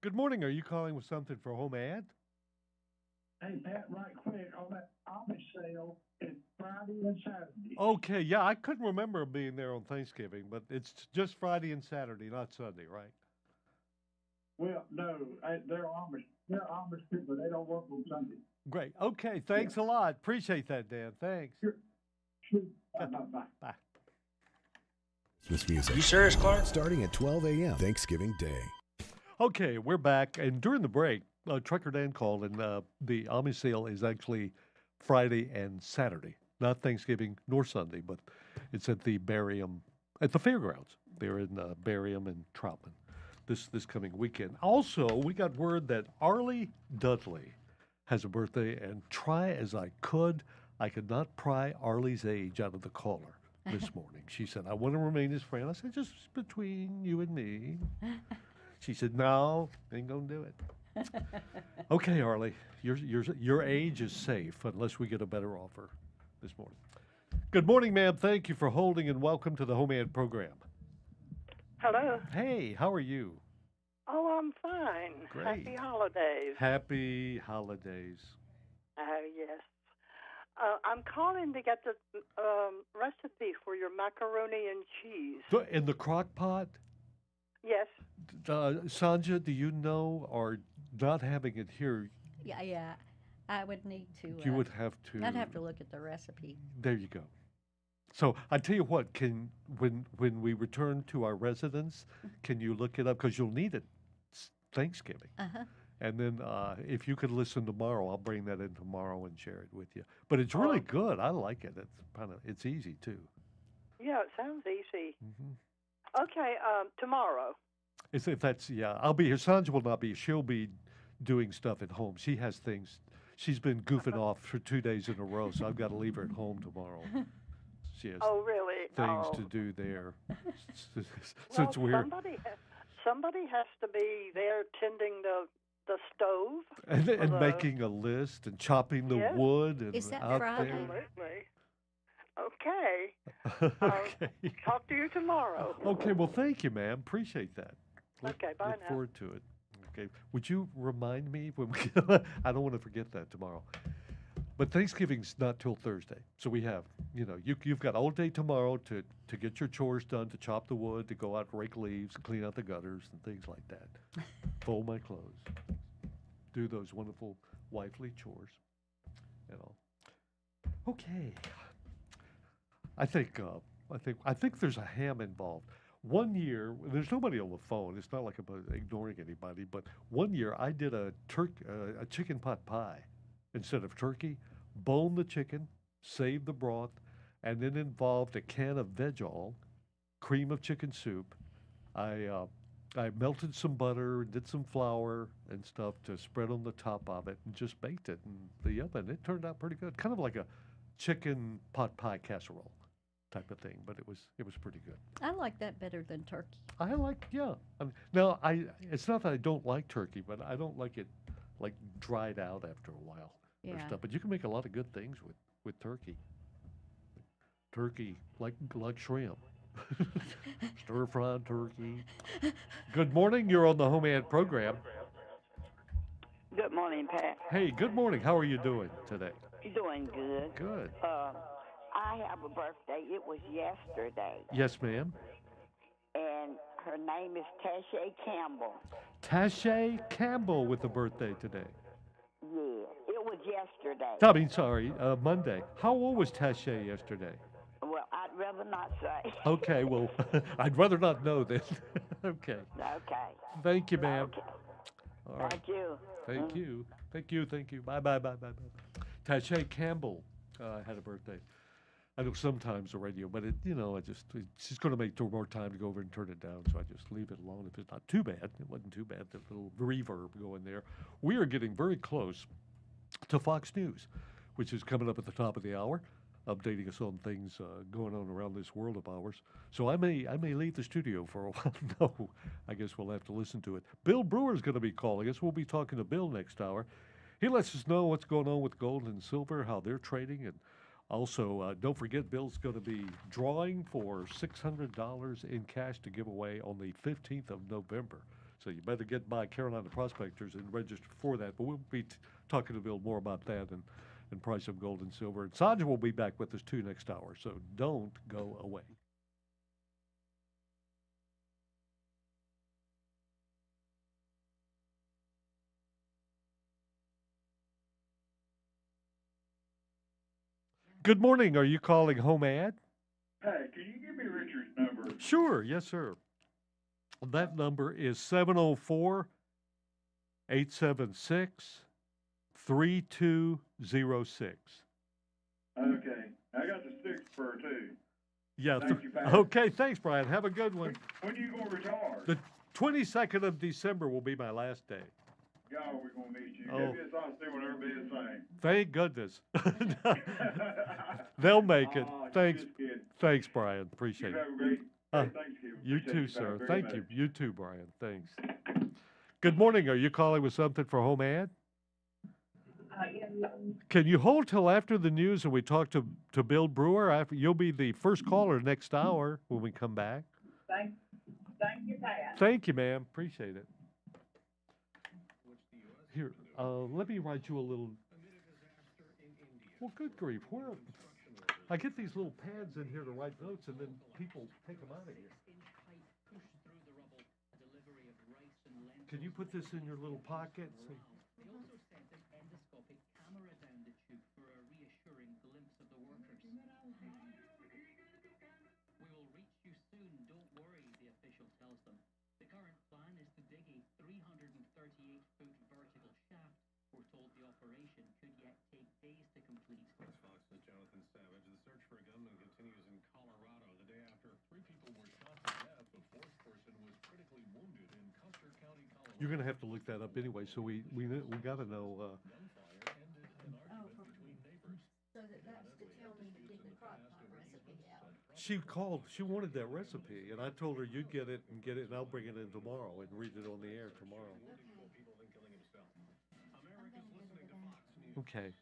Good morning. Are you calling with something for HomeAd? Hey, Pat, right quick, on that Amish sale, it's Friday and Saturday. Okay, yeah, I couldn't remember being there on Thanksgiving, but it's just Friday and Saturday, not Sunday, right? Well, no, they're Amish. They're Amish people. They don't work on Sunday. Great. Okay, thanks a lot. Appreciate that, Dan. Thanks. Sure. Bye-bye. Bye. Christmas music. You serious, Clark? Starting at 12 a.m. Thanksgiving Day. Okay, we're back, and during the break, Trucker Dan called, and the Amish sale is actually Friday and Saturday, not Thanksgiving nor Sunday, but it's at the Barium, at the fairgrounds. They're in Barium and Troutman this coming weekend. Also, we got word that Arlie Dudley has a birthday, and try as I could not pry Arlie's age out of the caller this morning. She said, I want to remain his friend. I said, just between you and me. She said, no, ain't going to do it. Okay, Arlie, your age is safe unless we get a better offer this morning. Good morning, ma'am. Thank you for holding, and welcome to the HomeAd program. Hello. Hey, how are you? Oh, I'm fine. Great. Happy holidays. Happy holidays. Yes. I'm calling to get the recipe for your macaroni and cheese. In the crock pot? Yes. Sanja, do you know, or not having it here? Yeah. I would need to. You would have to. I'd have to look at the recipe. There you go. So I tell you what, when we return to our residence, can you look it up, because you'll need it Thanksgiving. And then if you could listen tomorrow, I'll bring that in tomorrow and share it with you. But it's really good. I like it. It's easy too. Yeah, it sounds easy. Okay, tomorrow. If that's I'll be here. Sanja will not be. She'll be doing stuff at home. She has things. She's been goofing off for 2 days in a row, so I've got to leave her at home tomorrow. She has things to do there. Since somebody has to be there tending the stove and making a list and chopping the wood and Is that out Friday? there. Absolutely. Okay. Okay. Talk to you tomorrow. Okay. Well, thank you, ma'am. Appreciate that. Okay. Bye Look now. forward to it. Okay. Would you remind me when we? I don't want to forget that tomorrow. But Thanksgiving's not till Thursday, so we have, you've got all day tomorrow to get your chores done, to chop the wood, to go out and rake leaves, clean out the gutters and things like that. Fold my clothes, do those wonderful wifely chores, and all. Okay. I think there's a ham involved. One year, there's nobody on the phone. It's not like I'm ignoring anybody, but one year I did a chicken pot pie. Instead of turkey, bone the chicken, save the broth, and then involved a can of veg-all, cream of chicken soup. I melted some butter, did some flour and stuff to spread on the top of it, and just baked it in the oven. It turned out pretty good, kind of like a chicken pot pie casserole type of thing, but it was pretty good. I like that better than turkey. Now it's not that I don't like turkey, but I don't like it like dried out after a while. Or stuff. But you can make a lot of good things with turkey. Turkey, like shrimp. Stir-fried turkey. Good morning. You're on the HomeAd program. Good morning, Pat. Hey, good morning. How are you doing today? Doing good. Good. I have a birthday. It was yesterday. Yes, ma'am. And her name is Tasha Campbell. Tasha Campbell with a birthday today. Yeah, it was yesterday. I mean, sorry, Monday. How old was Tasha yesterday? Well, I'd rather not say. Okay, well, I'd rather not know then. Okay. Okay. Thank you, ma'am. Okay. All right. Thank you. Thank you. Bye. Tasha Campbell had a birthday. I know sometimes the radio, but she's going to make more time to go over and turn it down, so I just leave it alone. If it's not too bad, it wasn't too bad, that little reverb going there. We are getting very close to Fox News, which is coming up at the top of the hour, updating us on things going on around this world of ours. So I may leave the studio for a while. No, I guess we'll have to listen to it. Bill Brewer's going to be calling us. We'll be talking to Bill next hour. He lets us know what's going on with gold and silver, how they're trading, and also, don't forget, Bill's going to be drawing for $600 in cash to give away on the 15th of November. So you better get by Carolina Prospectors and register for that. But we'll be talking to Bill more about that and price of gold and silver. And Sanja will be back with us too next hour, so don't go away. Good morning. Are you calling HomeAd? Hey, can you give me Richard's number? Sure. Yes, sir. That number is 704 876-3206. Okay. I got the 6 for too. Yeah. Thank you, Pat. Okay, thanks, Brian. Have a good one. When you going to retire? The 22nd of December will be my last day. God, we're going to miss you. Oh. Give me a song to what everybody's saying. Thank goodness. They'll make it. Thanks. Thanks, Brian. Appreciate You it. have a great Thanksgiving. You Appreciate too, you, Pat, sir. very Thank much. you. You too, Brian. Thanks. Good morning. Are you calling with something for HomeAd? Can you hold till after the news and we talk to Bill Brewer? You'll be the first caller next hour when we come back. Thank you, Pat. Thank you, ma'am. Appreciate it. Here, let me write you a little. Well, good grief. Where? I get these little pads in here to write notes, and then people take them out of here. Can you put this in your little pocket? They also sent an endoscopic camera down the tube for a reassuring glimpse of the workers. We will reach you soon, don't worry, the official tells them. The current plan is to dig a 338-foot vertical shaft. We're told the operation could yet take days to complete. That's Fox's Jonathan Savage. The search for a gunman continues in Colorado. The day after 3 people were shot to death, a 4th person was critically wounded in Custer County, Colorado. You're going to have to look that up anyway, so we got to know. So that's to tell me you didn't crock pot recipe out. She called. She wanted that recipe, and I told her you'd get it, and I'll bring it in tomorrow and read it on the air tomorrow. Okay.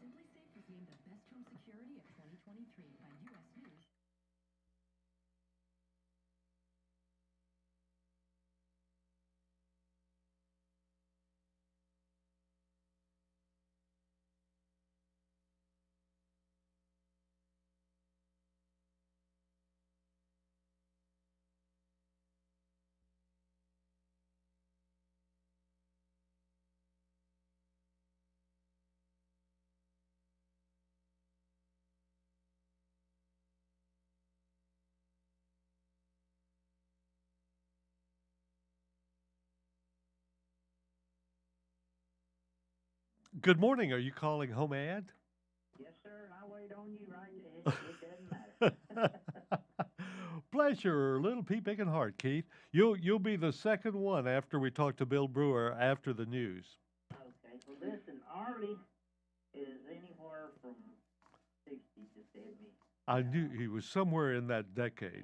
SimpliSafe was named the best home security of 2023 by U.S. News. Good morning. Are you calling HomeAd? Yes, sir, and I wait on you right there. It doesn't matter. Bless your little pea picking heart, Keith. You'll be the second one after we talk to Bill Brewer after the news. Okay, well, listen, Arlie is anywhere from 60 to 70. I knew he was somewhere in that decade.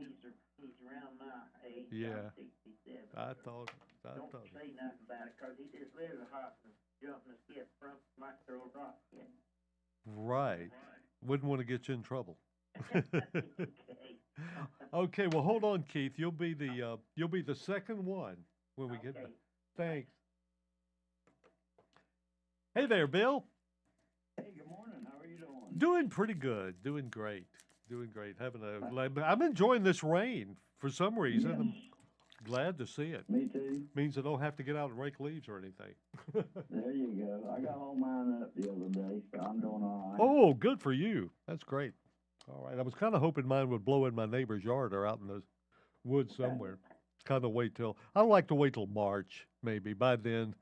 He's around my age. Yeah. I'm 67. I thought. Don't say nothing about it, because he just lives a hospital, jumping a skip from might throw a rock in. Right. Wouldn't want to get you in trouble. Okay. Okay. Well, hold on, Keith. You'll be the second one when we get back. Thanks. Hey there, Bill. Hey, good morning. How are you doing? Doing pretty good. Doing great. I'm enjoying this rain for some reason. Yes. I'm glad to see it. Me too. Means I don't have to get out and rake leaves or anything. There you go. I got all mine up the other day, so I'm doing all right. Oh, good for you. That's great. All right. I was kind of hoping mine would blow in my neighbor's yard or out in the woods somewhere. I like to wait till March, maybe. By then,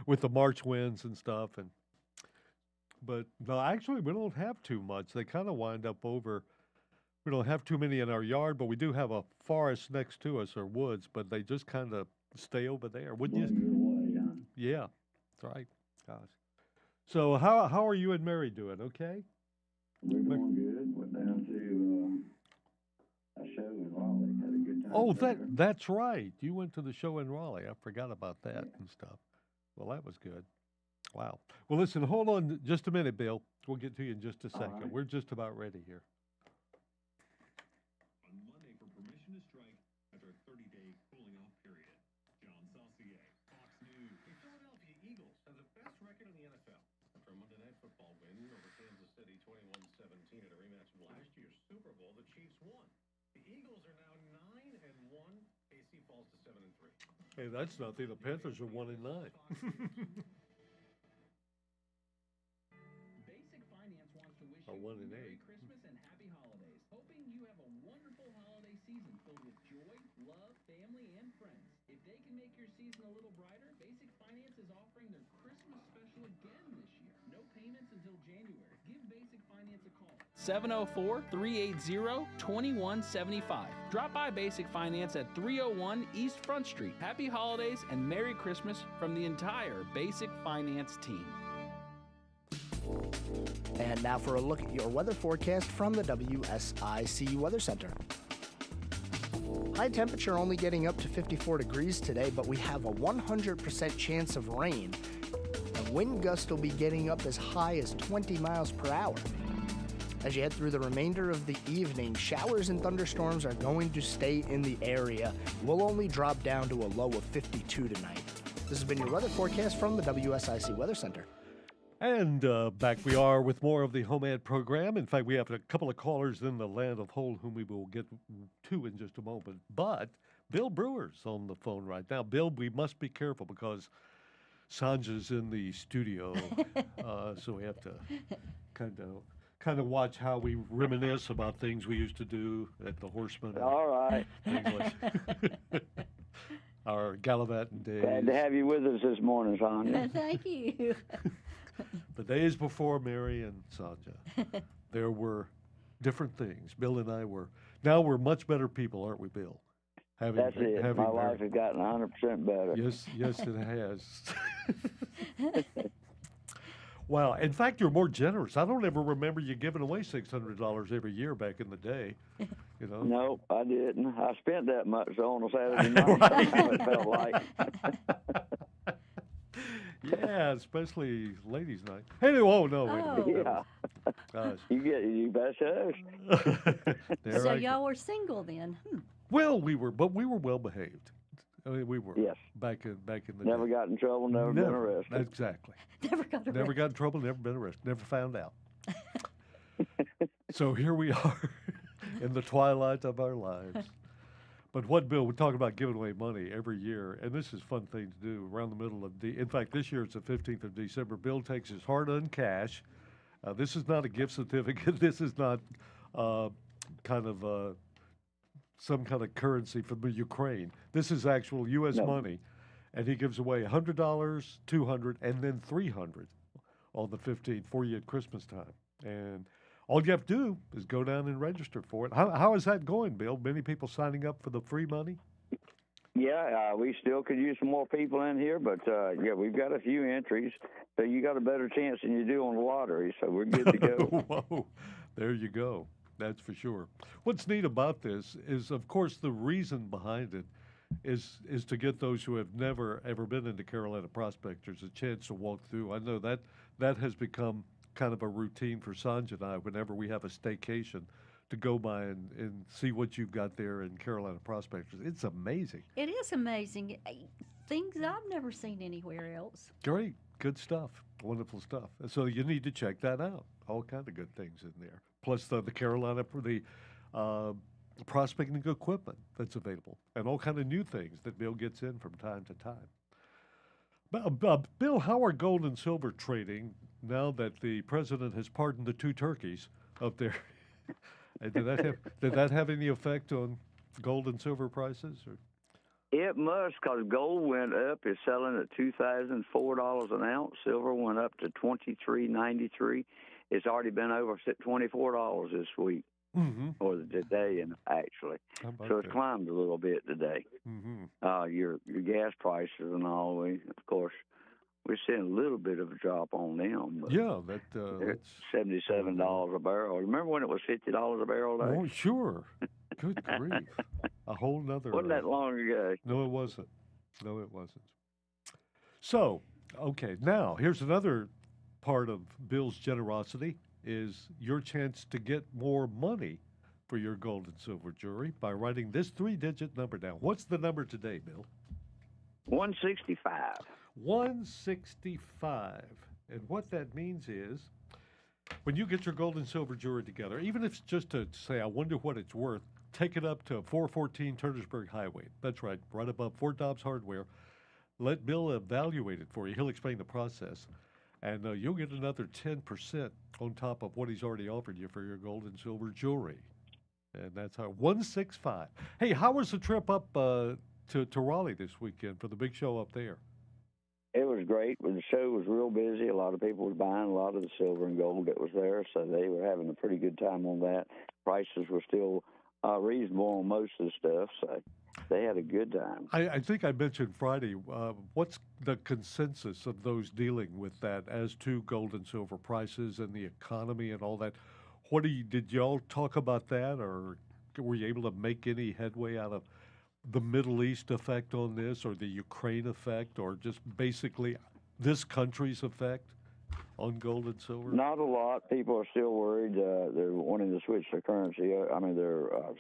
with the March winds and stuff. But no, actually, we don't have too much. They kind of wind up over. We don't have too many in our yard, but we do have a forest next to us or woods, but they just kind of stay over there. Wouldn't you? Yeah, that's right. Gosh. So how are you and Mary doing? Okay? We're doing good. Went down to a show in Raleigh. Had a good time. Oh, there. that's right. You went to the show in Raleigh. I forgot about that and stuff. Well, that was good. Wow. Well, listen, hold on just a minute, Bill. We'll get to you in just a second. right. We're just about ready here. On Monday for permission to strike after a 30-day cooling off period. John Saucier, Fox News. The Philadelphia Eagles have the best record in the NFL after a Monday Night Football win over Kansas City 21-17 at a rematch of last year's Super Bowl. The Chiefs won. The Eagles are now 9-1. KC falls to 7-3. Hey, that's nothing. The Panthers are 1-9. Basic Finance wants to wish Or you 1 and Merry 8. Christmas and Happy Holidays. Hoping you have a wonderful holiday season filled with joy, love, family, and friends. If they a little brighter, Basic Finance is offering their Christmas special again this year. No payments until January. Give Basic Finance a call. 704-380-2175. Drop by Basic Finance at 301 East Front Street. Happy holidays and Merry Christmas from the entire Basic Finance team. And now for a look at your weather forecast from the WSIC Weather Center. High temperature only getting up to 54 degrees today, but we have a 100% chance of rain. And wind gusts will be getting up as high as 20 miles per hour. As you head through the remainder of the evening, showers and thunderstorms are going to stay in the area. We'll only drop down to a low of 52 tonight. This has been your weather forecast from the WSIC Weather Center. And back we are with more of the HomeAd program. In fact, we have a couple of callers in the land of Hold whom we will get to in just a moment. But Bill Brewer's on the phone right now. Bill, we must be careful because Sanja's in the studio, so we have to kind of watch how we reminisce about things we used to do at the Horseman. All right. Things like our gallivanting days. Glad to have you with us this morning, Sanja. Thank you. The days before Mary and Sanja, there were different things. Bill and I were. Now we're much better people, aren't we, Bill? That's it. My life has gotten 100% better. Yes, it has. Wow. In fact, you're more generous. I don't ever remember you giving away $600 every year back in the day. You know? No, I didn't. I spent that much on a Saturday night. It felt like. Yeah, especially ladies' night. Hey, oh no, wait a minute. Yeah. You best hush. So y'all were single then? Well, we were well behaved. I mean, we were. Yes. Back in the never day. Got in trouble, never been arrested. Exactly. Never got in trouble, never been arrested, never found out. So here we are in the twilight of our lives. But what, Bill, we're talking about giving away money every year, and this is a fun thing to do around the middle of in fact, this year it's the 15th of December. Bill takes his hard-earned cash. This is not a gift certificate. This is not some kind of currency from the Ukraine. This is actual U.S. money, and he gives away $100, $200, and then $300 on the 15th for you at Christmas time. And all you have to do is go down and register for it. How is that going, Bill? Many people signing up for the free money? Yeah, we still could use some more people in here, but yeah, we've got a few entries. So you got a better chance than you do on the lottery, so we're good to go. Whoa, there you go. That's for sure. What's neat about this is, of course, the reason behind it is to get those who have never, ever been into Carolina Prospectors a chance to walk through. I know that has become kind of a routine for Sanja and I whenever we have a staycation to go by and see what you've got there in Carolina Prospectors. It's amazing. It is amazing. Things I've never seen anywhere else. Great. Good stuff. Wonderful stuff. So you need to check that out. All kind of good things in there. Plus the Carolina, prospecting equipment that's available and all kind of new things that Bill gets in from time to time. Bill, how are gold and silver trading now that the president has pardoned the two turkeys up there? Did that have any effect on gold and silver prices? Or? It must, because gold went up. It's selling at $2,004 an ounce. Silver went up to $23.93. It's already been over $24 this week, or today, actually. So it's climbed a little bit today. Your gas prices and all, of course, we're seeing a little bit of a drop on them. But yeah, that's $77 a barrel. Remember when it was $50 a barrel? Day? Oh, sure. Good grief. A whole nother. Wasn't that long ago? No, it wasn't. So, okay, now here's another part of Bill's generosity is your chance to get more money for your gold and silver jewelry by writing this 3-digit number down. What's the number today, Bill? 165. 165. And what that means is when you get your gold and silver jewelry together, even if it's just to say, I wonder what it's worth, take it up to 414 Turnersburg Highway. That's right above Fort Dobbs Hardware. Let Bill evaluate it for you. He'll explain the process. And you'll get another 10% on top of what he's already offered you for your gold and silver jewelry. And that's how 165. Hey, how was the trip up to Raleigh this weekend for the big show up there? It was great. The show was real busy. A lot of people was buying a lot of the silver and gold that was there, so they were having a pretty good time on that. Prices were still reasonable on most of the stuff, so they had a good time. I think I mentioned Friday. What's the consensus of those dealing with that as to gold and silver prices and the economy and all that? Did y'all talk about that, or were you able to make any headway out of the Middle East effect on this, or the Ukraine effect, or just basically this country's effect on gold and silver? Not a lot. People are still worried. They're wanting to switch their currency. I mean,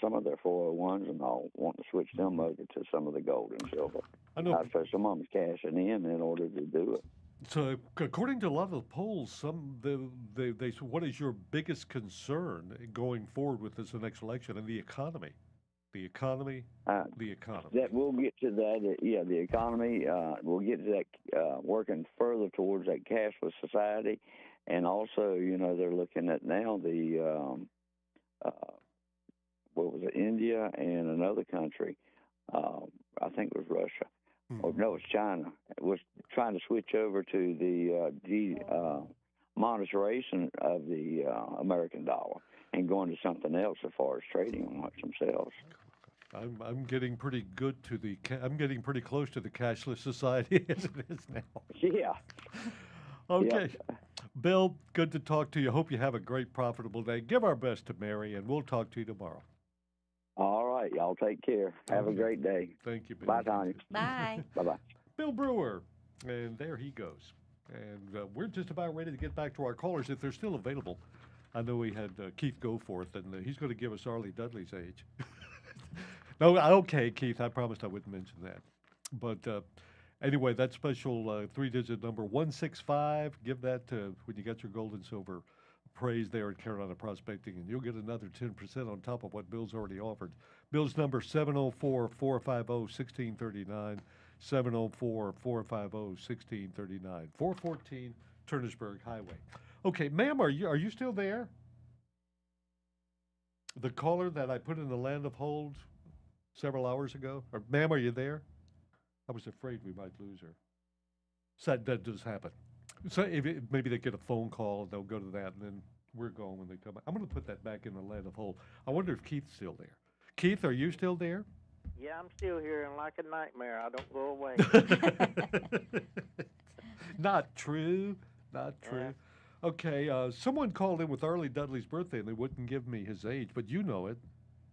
some of their 401s and all want to switch them over to some of the gold and silver. I know. So some of them's cashing in order to do it. So, according to a lot of the polls, they what is your biggest concern going forward with this next election and the economy? The economy. That we'll get to that. The economy. We'll get to that. Working further towards that cashless society, and also, they're looking at now the what was it? India and another country. I think it was Russia. Oh no, it's China. It was trying to switch over to the monetization of the American dollar and going to something else as far as trading amongst themselves. I'm getting pretty good to I'm getting pretty close to the cashless society as it is now. Yeah. Okay. Yeah. Bill, good to talk to you. Hope you have a great, profitable day. Give our best to Mary, and we'll talk to you tomorrow. All right. Y'all take care. Have a great day. Thank you, Bill. Bye, Tanya. Bye. Bye-bye. Bill Brewer. And there he goes. And we're just about ready to get back to our callers if they're still available. I know we had Keith Goforth, and he's going to give us Arlie Dudley's age. No, okay, Keith, I promised I wouldn't mention that. But anyway, that special three-digit number, 165, give that when you get your gold and silver appraised there at Carolina Prospecting, and you'll get another 10% on top of what Bill's already offered. Bill's number, 704-450-1639, 704-450-1639, 414 Turnersburg Highway. Okay, ma'am, are you still there? The caller that I put in the land of hold several hours ago? Ma'am, are you there? I was afraid we might lose her. So that does happen. So maybe they get a phone call, they'll go to that, and then we're gone when they come. I'm going to put that back in the land of hold. I wonder if Keith's still there. Keith, are you still there? Yeah, I'm still here, and like a nightmare, I don't go away. Not true. Not true. Yeah. Okay, someone called in with Arlie Dudley's birthday, and they wouldn't give me his age, but you know it,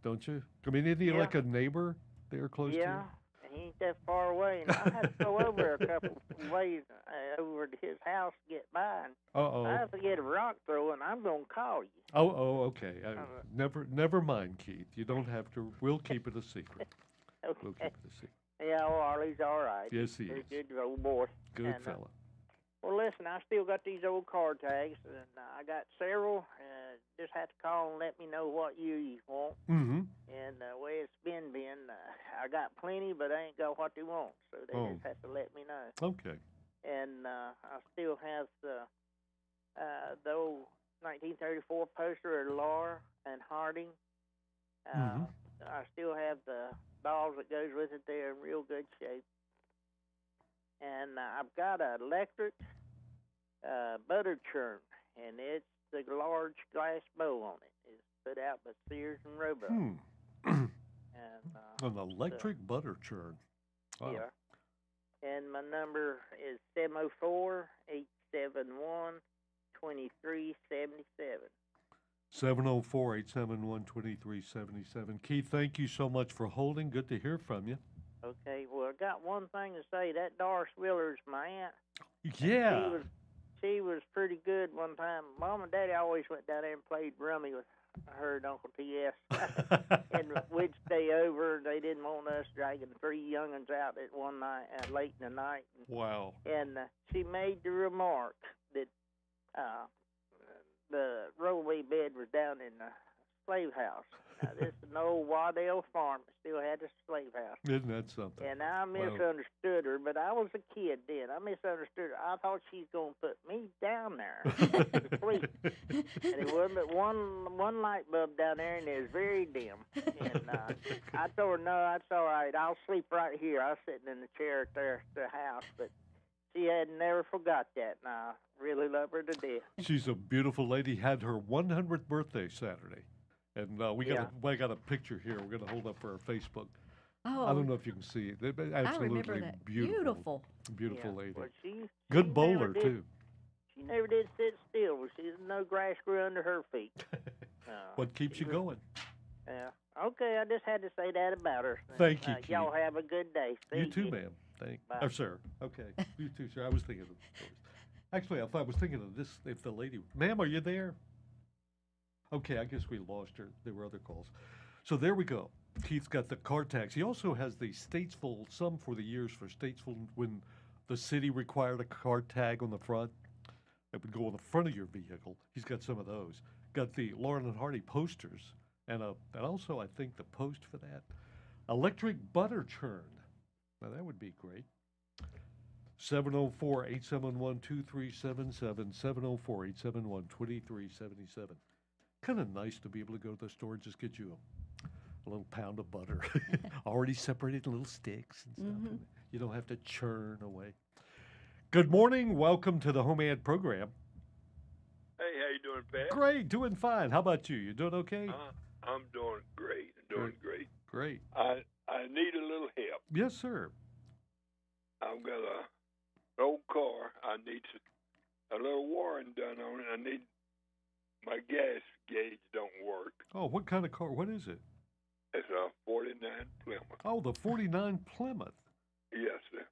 don't you? I mean, isn't he like a neighbor there close to you? Yeah, and he ain't that far away. And I had to go over a couple ways over to his house to get by. And I have to get a rock throw, and I'm going to call you. Oh, okay. Never mind, Keith. You don't have to. We'll keep it a secret. Okay. We'll keep it a secret. Yeah, well, Arlie's all right. Yes, he is. Good old boy. Good fella. Well, listen, I still got these old car tags, and I got several. Just have to call and let me know what you want. Mm-hmm. And the way it's been, I got plenty, but I ain't got what they want, so they just have to let me know. Okay. And I still have the old 1934 poster of Laura and Harding. Mm-hmm. I still have the dolls that goes with it. They're in real good shape. And I've got an electric butter churn, and it's the large glass bowl on it. It's put out by Sears and Roebuck. An electric butter churn. Wow. Yeah. And my number is 704-871-2377. 704-871-2377. Keith, thank you so much for holding. Good to hear from you. Okay, well, I got one thing to say. That Doris Willer's my aunt. Yeah. She was pretty good one time. Mom and Daddy always went down there and played rummy with her and Uncle T.S. And we'd stay over. They didn't want us dragging 3 young'uns out at one night, late in the night. Wow. And she made the remark that the rollaway bed was down in the slave house. Now, this is an old Waddell farm that still had a slave house. Isn't that something? And I Wow. misunderstood her, but I was a kid then. I misunderstood her. I thought she's going to put me down there to sleep. And it wasn't but one light bulb down there, and it was very dim. And I told her, no, that's all right. I'll sleep right here. I was sitting in the chair at the house, but she had never forgot that, and I really love her to death. She's a beautiful lady. Had her 100th birthday Saturday. And I got a picture here. We're going to hold up for our Facebook. Oh. I don't know if you can see it. Absolutely I remember that. beautiful. Beautiful lady. Well, Good bowler, too. She never did sit still. She no grass grew under her feet. What keeps you going? Yeah. Okay, I just had to say that about her. Thank you, Keith. Y'all have a good day. You too, ma'am. Oh, sir. Okay. You too, sir. I was thinking of Actually, I was thinking of this. If the lady... Ma'am, are you there? Okay, I guess we lost her. There were other calls. So there we go. Keith's got the car tax. He also has the Statesville, some for the years for Statesville, when the city required a car tag on the front that would go on the front of your vehicle. He's got some of those. Got the Lauren and Hardy posters, and also, I think, the post for that. Electric butter churn. Now, that would be great. 704-871-2377, 704-871-2377. Kind of nice to be able to go to the store and just get you a little pound of butter, already separated little sticks and stuff. And you don't have to churn away. Good morning. Welcome to the HomeAd program. Hey, how you doing, Pat? Great. Doing fine. How about you? You doing okay? I'm doing great. Great. Great. I need a little help. Yes, sir. I've got an old car. I need a little wiring done on it. I need my gas gauge don't work. Oh, what kind of car? What is it? It's a 49 Plymouth. Oh, the 49 Plymouth. Yes, sir.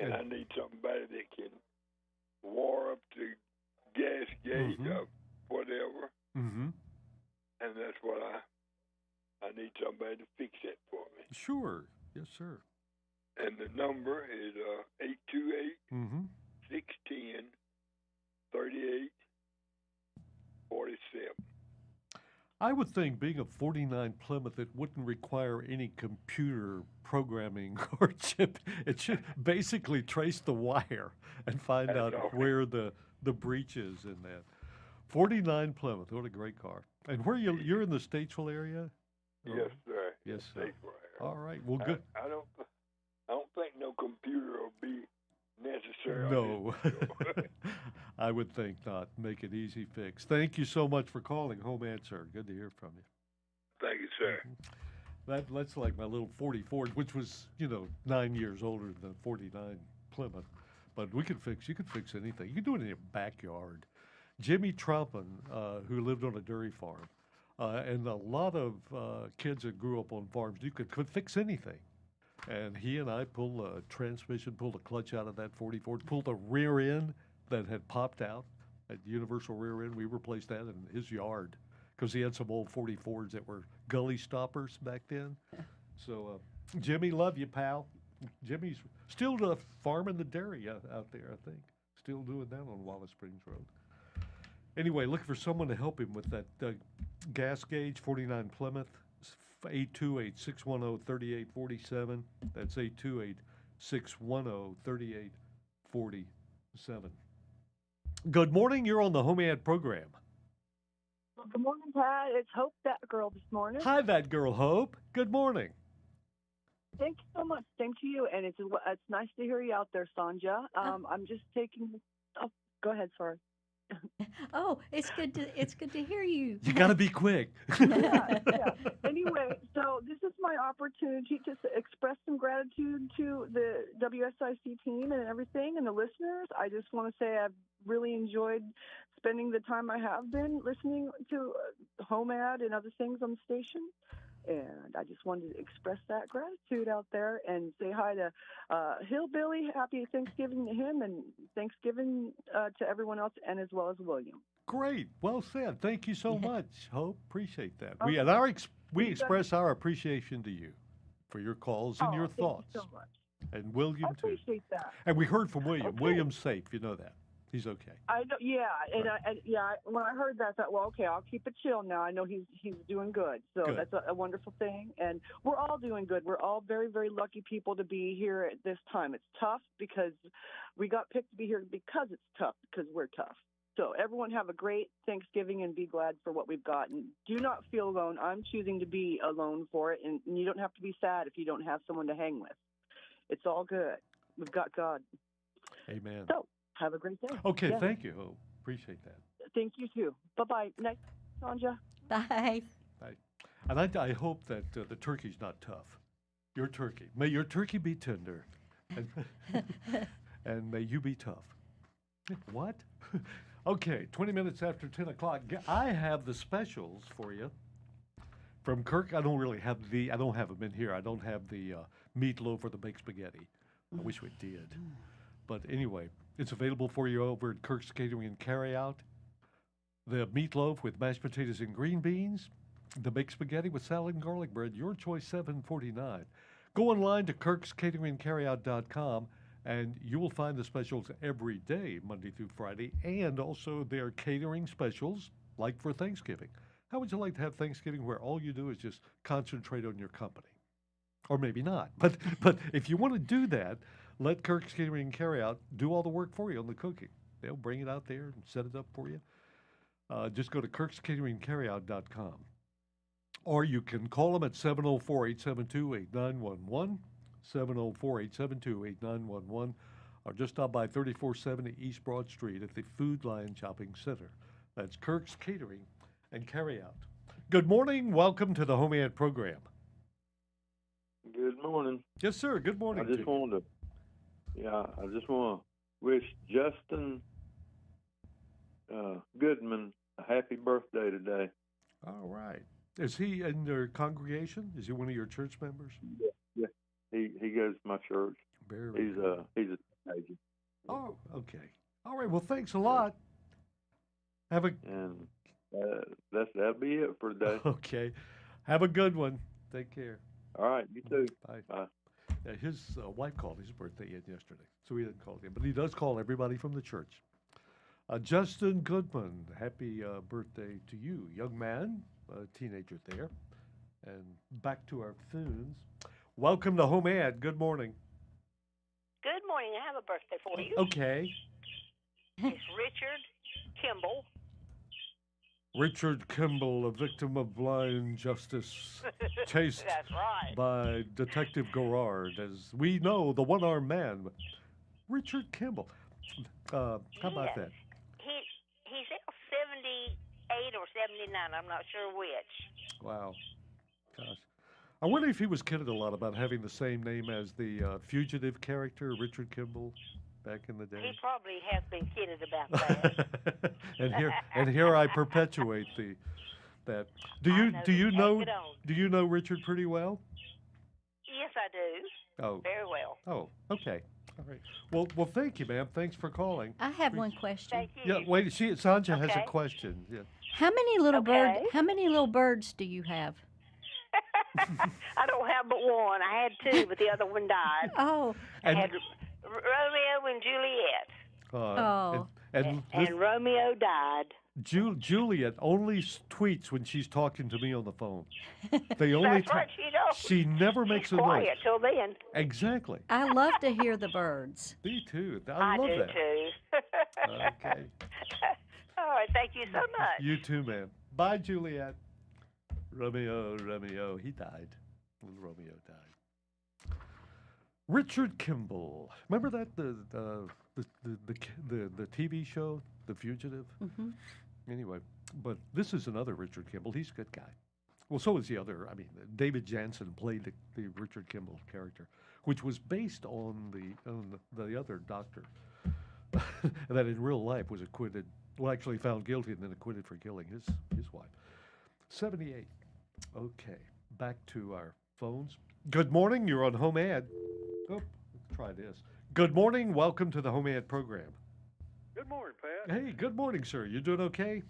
And I need somebody that can wire up the gas gauge up, whatever. Mm-hmm. And that's what I need somebody to fix that for me. Sure. Yes, sir. And the number is 828 610 38 47. I would think, being a 49 Plymouth, it wouldn't require any computer programming or chip. It should basically trace the wire and find out where the breach is in that. 49 Plymouth, what a great car. And where you're in the Statesville area? Yes, sir. Yes, sir. Statesville area. All right. Well, good. I don't think no computer will be necessary. No. I would think not. Make it easy fix. Thank you so much for calling HomeAd, sir. Good to hear from you. Thank you, sir. That's like my little 40 Ford, which was, 9 years older than the 49 Plymouth. But you could fix anything. You can do it in your backyard. Jimmy Trompin, who lived on a dairy farm, and a lot of kids that grew up on farms, you could fix anything. And he and I pulled a transmission, pulled a clutch out of that 40 Ford, pulled a rear end that had popped out, that universal rear end. We replaced that in his yard because he had some old 40 Fords that were gully stoppers back then. So, Jimmy, love you, pal. Jimmy's still farming the dairy out there, I think. Still doing that on Wallace Springs Road. Anyway, looking for someone to help him with that gas gauge, 49 Plymouth, 828-610-3847. That's 828-610-3847. Good morning. You're on the HomeAd program. Well, good morning, Pat. It's Hope, that girl, this morning. Hi, that girl, Hope. Good morning. Thank you so much. Same to you. And it's nice to hear you out there, Sanja. I'm just taking. Oh, go ahead. Sorry. Oh, it's good to hear you. You got to be quick. Yeah. Anyway, so this is my opportunity to express some gratitude to the WSIC team and everything and the listeners. I just want to say I've really enjoyed spending the time I have been listening to HomeAd and other things on the station. And I just wanted to express that gratitude out there and say hi to Hillbilly. Happy Thanksgiving to him and Thanksgiving to everyone else and as well as William. Great. Well said. Thank you so much, Hope. Appreciate that. Okay. We express our appreciation to you for your calls and your thoughts. Thank you so much. And William, I appreciate that. And we heard from William. Okay. William's safe. You know that. He's okay. I know, yeah, when I heard that, I thought, well, okay, I'll keep it chill now. I know he's doing good, so Good. that's a wonderful thing, and we're all doing good. We're all very, very lucky people to be here at this time. It's tough because we got picked to be here because it's tough, because we're tough. So everyone have a great Thanksgiving and be glad for what we've got, and do not feel alone. I'm choosing to be alone for it, and you don't have to be sad if you don't have someone to hang with. It's all good. We've got God. Amen. So have a great day. Okay, Yeah. thank you, Hope. Appreciate that. Thank you, too. Bye-bye. Nice, Sandra. Bye. Bye. And I hope that the turkey's not tough. Your turkey. May your turkey be tender. And, and may you be tough. What? Okay, 20 minutes after 10 o'clock. I have the specials for you from Kirk. I don't have them in here. I don't have the meatloaf or the baked spaghetti. I wish we did. But anyway, it's available for you over at Kirk's Catering and Carryout. The meatloaf with mashed potatoes and green beans. The baked spaghetti with salad and garlic bread. Your choice, $7.49. Go online to kirkscateringandcarryout.com, and you will find the specials every day, Monday through Friday, and also their catering specials, like for Thanksgiving. How would you like to have Thanksgiving where all you do is just concentrate on your company? Or maybe not. But if you want to do that, let Kirk's Catering and Carryout do all the work for you on the cooking. They'll bring it out there and set it up for you. Just go to kirkscateringandcarryout.com. Or you can call them at 704-872-8911, 704-872-8911, or just stop by 3470 East Broad Street at the Food Lion Shopping Center. That's Kirk's Catering and Carryout. Good morning. Welcome to the HomeAd program. Good morning. Yes, sir. Good morning. I just want to wish Justin Goodman a happy birthday today. All right. Is he in your congregation? Is he one of your church members? Yeah. He goes to my church. He's a teenager. Oh, okay. All right. Well, thanks a lot. That'll be it for today. Okay. Have a good one. Take care. All right. You too. Bye. Yeah, his wife called his birthday in yesterday, so he didn't call him, but he does call everybody from the church. Justin Goodman, happy birthday to you, young man, teenager there. And back to our phones. Welcome to HomeAd. Good morning. Good morning. I have a birthday for you. Okay. It's Richard Kimball. Richard Kimball, a victim of blind justice, chased That's right. by Detective Garrard, as we know, the one-armed man. Richard Kimball. How about that? He's 78 or 79. I'm not sure which. Wow. Gosh. I wonder if he was kidded a lot about having the same name as the fugitive character, Richard Kimball, back in the day. He probably has been kidded about that. and here I perpetuate that. Do you know Richard pretty well? Yes, I do. Oh. Very well. Oh, okay. All right. Well, thank you, ma'am. Thanks for calling. I have one question. Thank you. Yeah, wait. Sanja has a question. Yeah. How many little birds do you have? I don't have but one. I had two, but the other one died. Oh. I had Romeo and Juliet. And Romeo died. Juliet only tweets when she's talking to me on the phone. They only That's right, she does. She never makes a quiet noise. till then. Exactly. I love to hear the birds. Me too. I love do that. too. Okay. All right, thank you so much. You too, ma'am. Bye, Juliet. Romeo, he died. Little Romeo died. Richard Kimball. Remember that the TV show, The Fugitive? Mm-hmm. Anyway, but this is another Richard Kimball. He's a good guy. Well, so is the other. I mean, David Jansen played the Richard Kimball character, which was based on the other doctor that in real life was acquitted. Well, actually found guilty and then acquitted for killing his wife. 78. Okay, back to our phones. Good morning. You're on HomeAd. Oh, let's try this. Good morning. Welcome to the HomeAd program. Good morning, Pat. Hey, good morning, sir. You doing okay?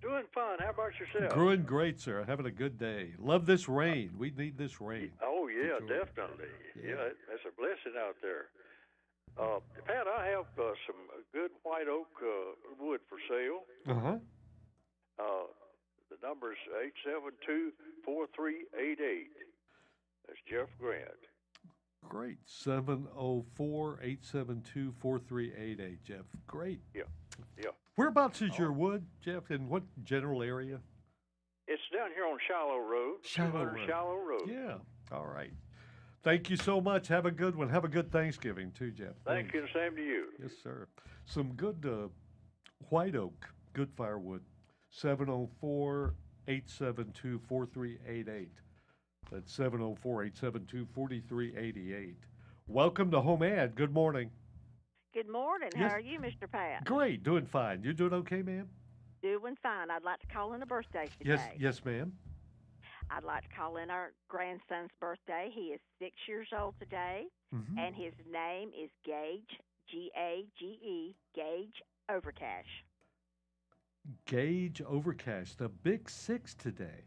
Doing fine. How about yourself? Doing great, sir. Having a good day. Love this rain. We need this rain. Oh, yeah, Sure. definitely. Yeah, that's a blessing out there. Pat, I have some good white oak wood for sale. Uh-huh. The number's 872-4388. That's Jeff Grant. Great. 704-872-4388, Jeff. Great. Yeah. Whereabouts is your wood, Jeff? In what general area? It's down here on Shallow Road. Shallow Road. Yeah. All right. Thank you so much. Have a good one. Have a good Thanksgiving, too, Jeff. Thank you, and same to you. Yes, sir. Some good white oak, good firewood. 704-872-4388. That's 704-872-4388. Welcome to HomeAd. Good morning. Good morning. Yes. How are you, Mr. Pat? Great. Doing fine. You doing okay, ma'am? Doing fine. I'd like to call in a birthday today. Yes, ma'am. I'd like to call in our grandson's birthday. He is 6 years old today, and his name is Gage, G-A-G-E, Gage Overcash. Gage Overcash, the big 6 today.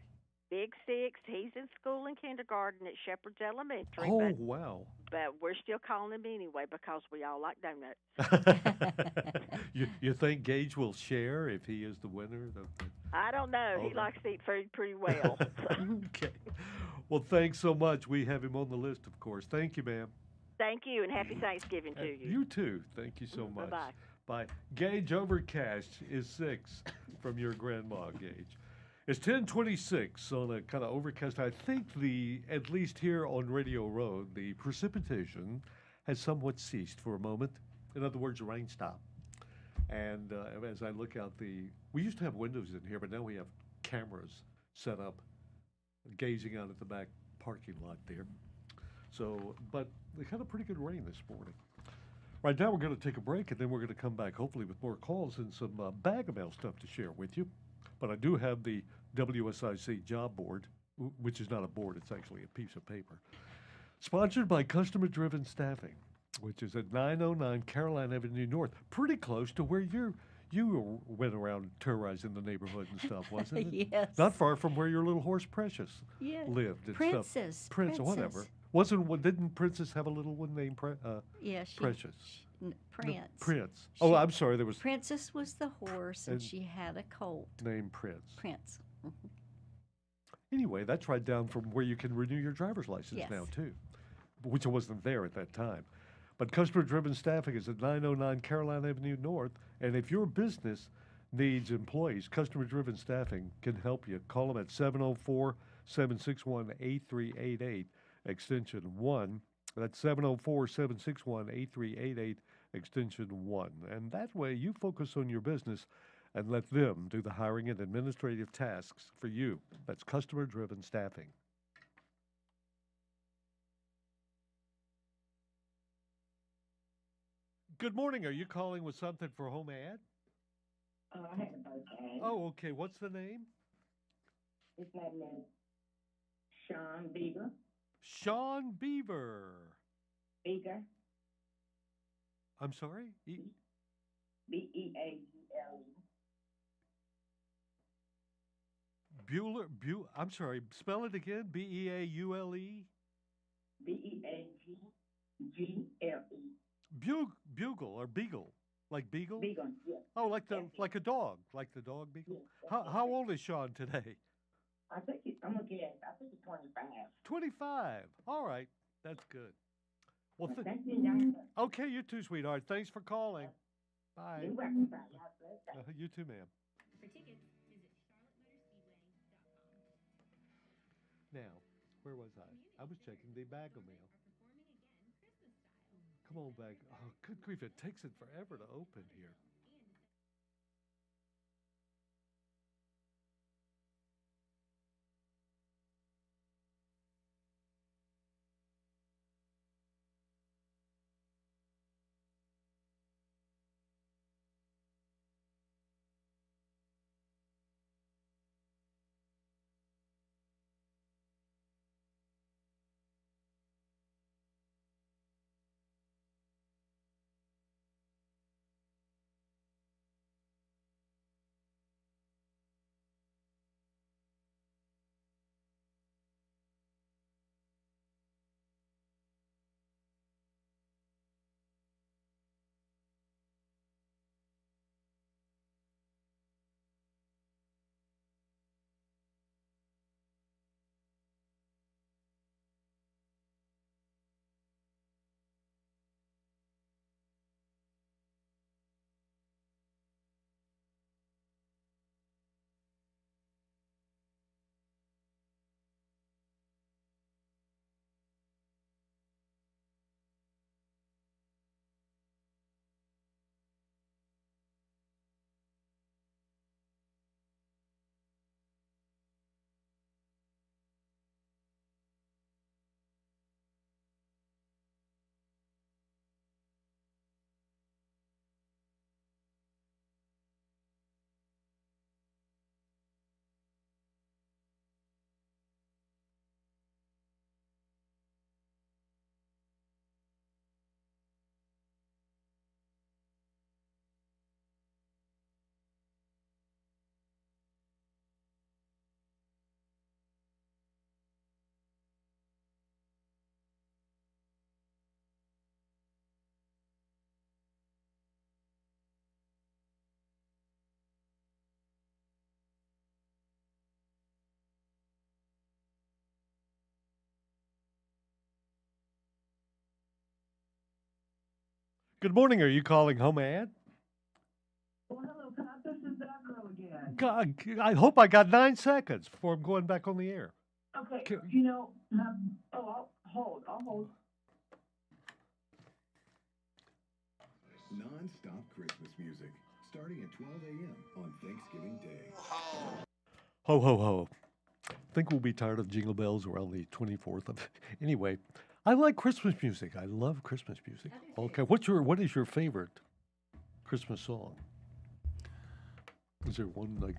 Big 6. He's in school and kindergarten at Shepherd's Elementary. Oh, wow. But we're still calling him anyway because we all like donuts. You think Gage will share if he is the winner? I don't know. He likes to eat food pretty well. Okay. Well, thanks so much. We have him on the list, of course. Thank you, ma'am. Thank you, and happy Thanksgiving to you. You too. Thank you so much. Bye-bye. Bye. Gage Overcash is 6 from your grandma, Gage. It's 10:26 on a kind of overcast. I think at least here on Radio Road, the precipitation has somewhat ceased for a moment. In other words, rain stopped. And as I look out we used to have windows in here, but now we have cameras set up gazing out at the back parking lot there. So, but they had a pretty good rain this morning. Right now we're going to take a break, and then we're going to come back hopefully with more calls and some bag of mail stuff to share with you. But I do have the WSIC job board, which is not a board, it's actually a piece of paper. Sponsored by Customer Driven Staffing, which is at 909 Caroline Avenue North. Pretty close to where you went around terrorizing the neighborhood and stuff, wasn't it? Yes. Not far from where your little horse Precious lived and Princess. stuff. Princess, whatever. Didn't Princess have a little one named Precious? Prince. Prince. I'm sorry. There was Princess was the horse, and she had a colt named Prince. Prince. Anyway, that's right down from where you can renew your driver's license now too, which wasn't there at that time. But customer-driven staffing is at 909 Caroline Avenue North, and if your business needs employees, customer-driven staffing can help you. Call them at 704-761-8388, extension 1. That's 704-761-8388, extension 1. And that way you focus on your business and let them do the hiring and administrative tasks for you. That's customer-driven staffing. Good morning. Are you calling with something for HomeAd? I had a birthday. Oh, okay. What's the name? His name is Sean Beaver. Sean Beaver. Beaver. I'm sorry? B-E-A-G-L-E. Bueller. I'm sorry. Spell it again. B-E-A-U-L-E? B-E-A-G-G-L-E. Bugle or beagle. Like beagle? Beagle, yes. Oh, like a dog. Like the dog beagle? Yes, How old is Sean today? I think I'm going to guess. I think he's 25. 25. All right. That's good. Well, thank you, John. Okay, you too, sweetheart. Thanks for calling. Bye. You're welcome. Bye. You too, ma'am. For tickets, visit charlottemotorspeedway.com. Now, where was I? I was checking the bag of mail. Come on back. Oh, good grief. It takes it forever to open here. Good morning. Are you calling HomeAd? Well, hello, Pat. This is Echo again. God, I hope I got 9 seconds before I'm going back on the air. Okay, you know, I'll hold. Non-stop Christmas music, starting at 12 a.m. on Thanksgiving Day. Ho, ho, ho. I think we'll be tired of Jingle Bells around the 24th of... Anyway, I like Christmas music. I love Christmas music. Okay, what is your favorite Christmas song? Is there one like...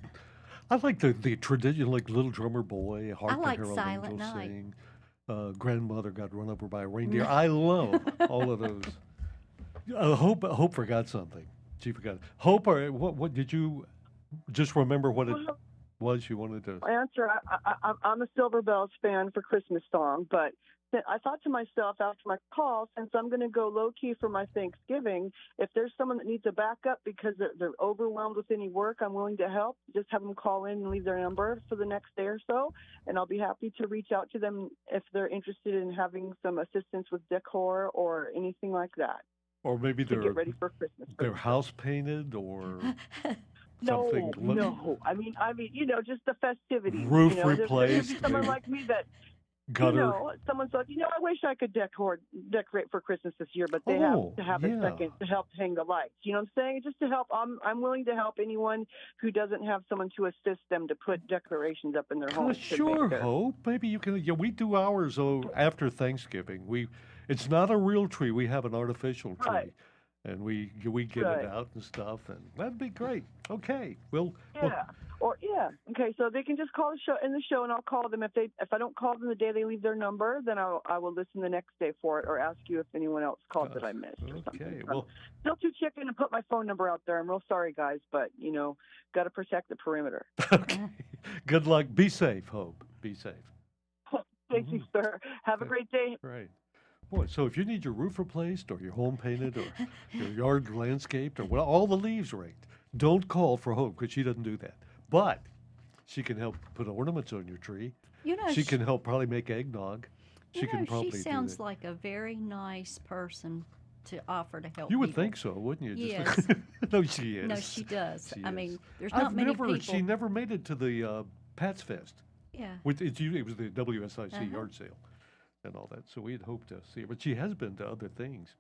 I like the tradition, like Little Drummer Boy, Hark the like Herald Silent Angels Night. Sing, Grandmother Got Run Over by a Reindeer. I love all of those. Hope forgot something. She forgot. Hope, or what did you just remember what it was you wanted to... My answer, I'm a Silver Bells fan for Christmas song, but I thought to myself after my call, since I'm going to go low-key for my Thanksgiving, if there's someone that needs a backup because they're overwhelmed with any work, I'm willing to help. Just have them call in and leave their number for the next day or so, and I'll be happy to reach out to them if they're interested in having some assistance with decor or anything like that. Or maybe to get ready for Christmas. Their house painted or... No, something no. I mean, just the festivities. Roof There'd replaced, be someone maybe. like me that, Gutter. someone's like, I wish I could decorate for Christmas this year, but they have to have a second to help hang the lights. You know what I'm saying? Just to help. I'm willing to help anyone who doesn't have someone to assist them to put decorations up in their home. Sure, Hope. Maybe you can... Yeah, we do ours after Thanksgiving. It's not a real tree. We have an artificial tree. Right. And we get it out and stuff, and that'd be great. Okay, Okay, so they can just call the show, and I'll call them. If I don't call them the day they leave their number, then I will listen the next day for it, or ask you if anyone else called that I missed. Okay, Still too chicken to put my phone number out there. I'm real sorry, guys, but got to protect the perimeter. Okay. Good luck. Be safe, Hope. Be safe. Thank you, sir. Have a great day. Right. Boy, so if you need your roof replaced or your home painted or your yard landscaped or all the leaves raked, don't call for Hope because she doesn't do that. But she can help put ornaments on your tree. She can help probably make eggnog. She sounds like a very nice person to offer to help. You would people. think so, wouldn't you? Yes. No, she is. No, she does. She I is. mean, there's not many people. She never made it to the Pats Fest. Yeah. It was the WSIC yard sale and all that. So we'd hope to see her. But she has been to other things.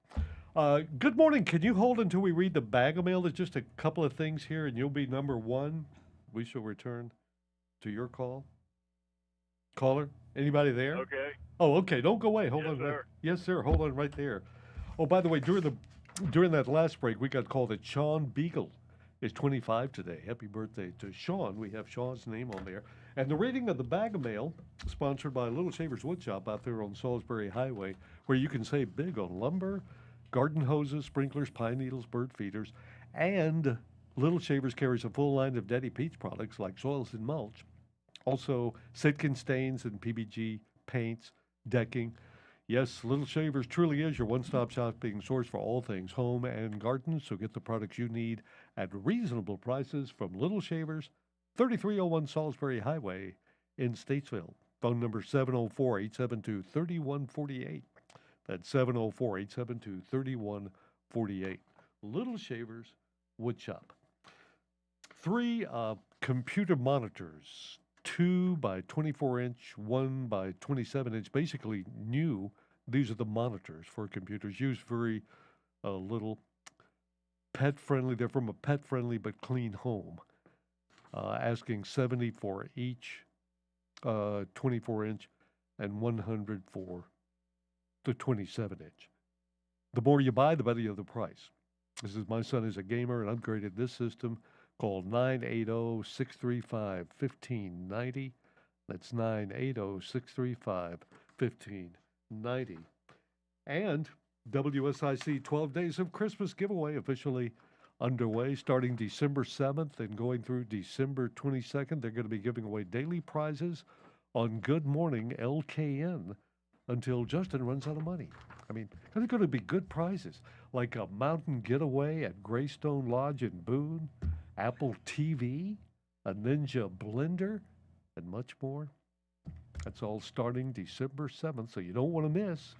Good morning. Can you hold until we read the bag of mail? There's just a couple of things here, and you'll be number one. We shall return to your call. Caller, anybody there? Okay. Oh, okay. Don't go away. Hold Yes, on. sir. Yes, sir. Hold on right there. Oh, by the way, during that last break, we got called that Sean Beagle is 25 today. Happy birthday to Sean. We have Sean's name on there. And the reading of the bag of mail, sponsored by Little Shavers Wood Shop out there on Salisbury Highway, where you can save big on lumber, garden hoses, sprinklers, pine needles, bird feeders, and Little Shavers carries a full line of Daddy Pete's products like soils and mulch. Also, Sitkin stains and PBG paints, decking. Yes, Little Shavers truly is your one-stop shopping source for all things home and garden, so get the products you need at reasonable prices from Little Shavers, 3301 Salisbury Highway in Statesville. Phone number 704-872-3148. That's 704-872-3148. Little Shavers Wood Shop. 3 computer monitors, 2 by 24 inch, 1 by 27 inch, basically new. These are the monitors for computers, used very little, pet friendly. They're from a pet friendly but clean home. Asking $70 for each 24 inch and $100 for the 27 inch. The more you buy, the better the price. My son is a gamer and upgraded this system. Call 980-635-1590. That's 980-635-1590. And WSIC 12 Days of Christmas giveaway officially underway starting December 7th and going through December 22nd. They're going to be giving away daily prizes on Good Morning LKN until Justin runs out of money. I mean, they're going to be good prizes like a mountain getaway at Greystone Lodge in Boone, Apple TV, a Ninja blender, and much more. That's all starting December 7th, so you don't want to miss.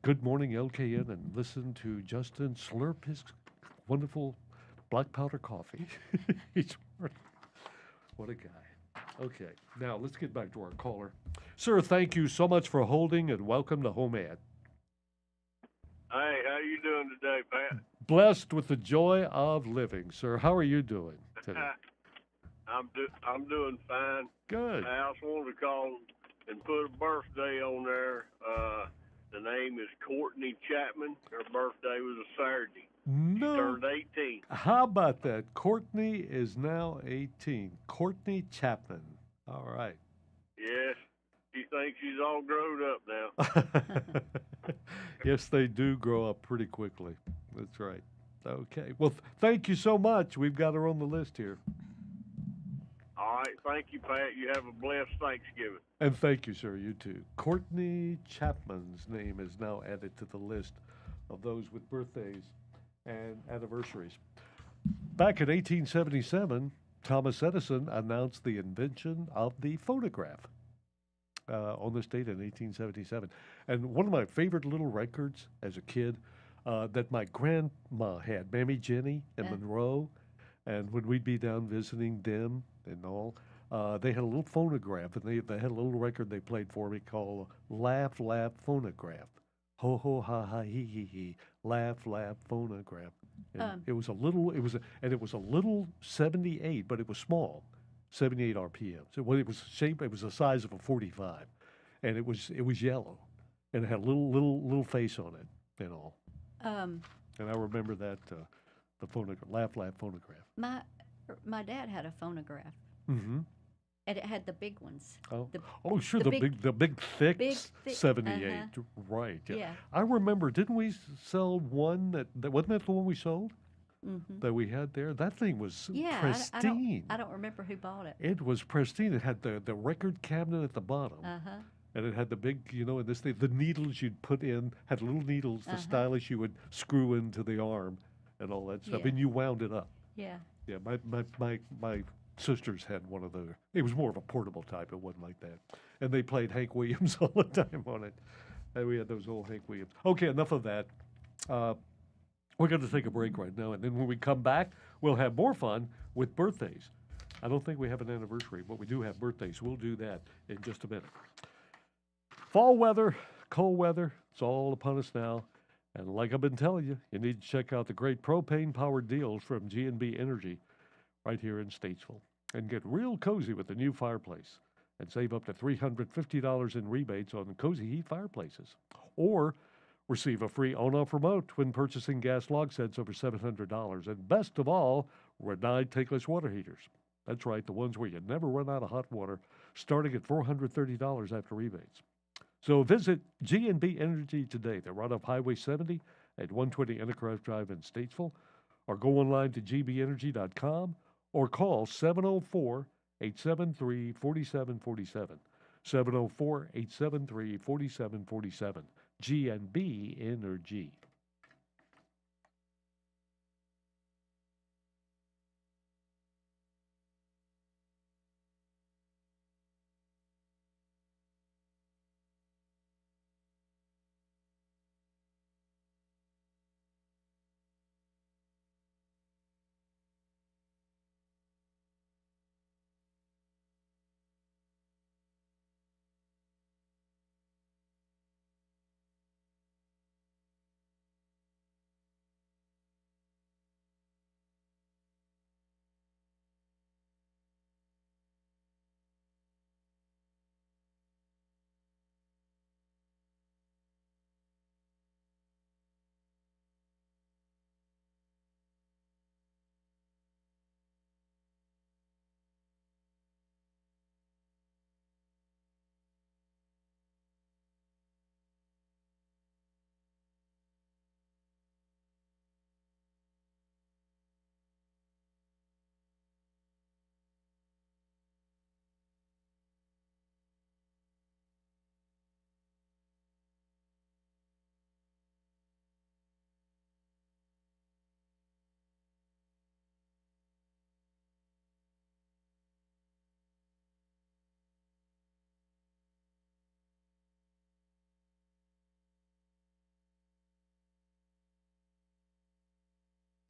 Good Morning LKN and listen to Justin slurp his wonderful black powder coffee each morning. What a guy. Okay, now let's get back to our caller. Sir, thank you so much for holding and welcome to HomeAd. Hey, how you doing today, Pat? Blessed with the joy of living, sir. How are you doing today? I'm doing fine. Good. I also wanted to call and put a birthday on there. The name is Courtney Chapman. Her birthday was a Saturday. No. She turned 18. How about that? Courtney is now 18. Courtney Chapman. All right. Yes, she thinks she's all grown up now. Yes, they do grow up pretty quickly. That's right. Okay. Well, thank you so much. We've got her on the list here. All right, thank you, Pat. You have a blessed Thanksgiving. And thank you, sir. You too. Courtney Chapman's name is now added to the list of those with birthdays and anniversaries. Back in 1877, Thomas Edison announced the invention of the phonograph on this date in 1877. And one of my favorite little records as a kid that my grandma had, Mammy Jenny in Monroe, and when we'd be down visiting them and all, they had a little phonograph, and they had a little record they played for me called Laugh, Laugh Phonograph. Ho, ho, ha, ha, hee, hee, hee. Laugh, laugh phonograph. And it was a little 78, but it was small, 78 RPM. So when it was shaped, it was the size of a 45, and it was yellow, and it had a little face on it and all. And I remember that the phonograph, laugh, laugh phonograph. My dad had a phonograph. Mm-hmm. And it had the big ones. Oh, sure, the big thick 78. Right. Yeah. I remember. Didn't we sell one that wasn't that the one we sold? Mm-hmm. That we had there. That thing was pristine. I don't remember who bought it. It was pristine. It had the record cabinet at the bottom. And it had the big, and this thing, the needles you'd put in had little needles, the stylish you would screw into the arm, and all that stuff, and you wound it up. Yeah. Yeah. My sisters had one of those. It was more of a portable type. It wasn't like that. And they played Hank Williams all the time on it. And we had those old Hank Williams. Okay, enough of that. We're going to take a break right now. And then when we come back, we'll have more fun with birthdays. I don't think we have an anniversary, but we do have birthdays. We'll do that in just a minute. Fall weather, cold weather, it's all upon us now. And like I've been telling you, you need to check out the great propane-powered deals from G&B Energy right here in Statesville, and get real cozy with the new fireplace and save up to $350 in rebates on Cozy Heat fireplaces. Or receive a free on-off remote when purchasing gas log sets over $700. And best of all, Renai tankless water heaters. That's right, the ones where you never run out of hot water, starting at $430 after rebates. So visit G&B Energy today. They're right off Highway 70 at 120 Enterprise Drive in Statesville, or go online to gbeenergy.com, or call 704-873-4747. 704-873-4747. G&B Energy.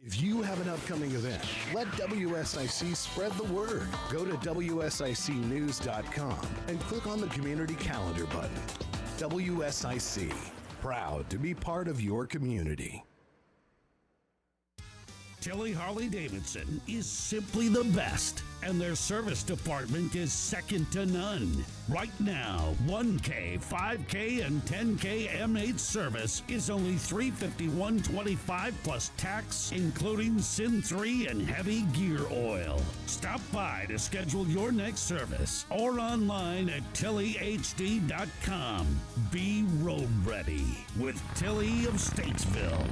If you have an upcoming event, let WSIC spread the word. Go to WSICnews.com and click on the Community Calendar button. WSIC, proud to be part of your community. Tilly Harley-Davidson is simply the best, and their service department is second to none. Right now, 1K, 5K, and 10K M8 service is only $351.25 plus tax, including SIN 3 and heavy gear oil. Stop by to schedule your next service or online at TillyHD.com. Be road ready with Tilly of Statesville.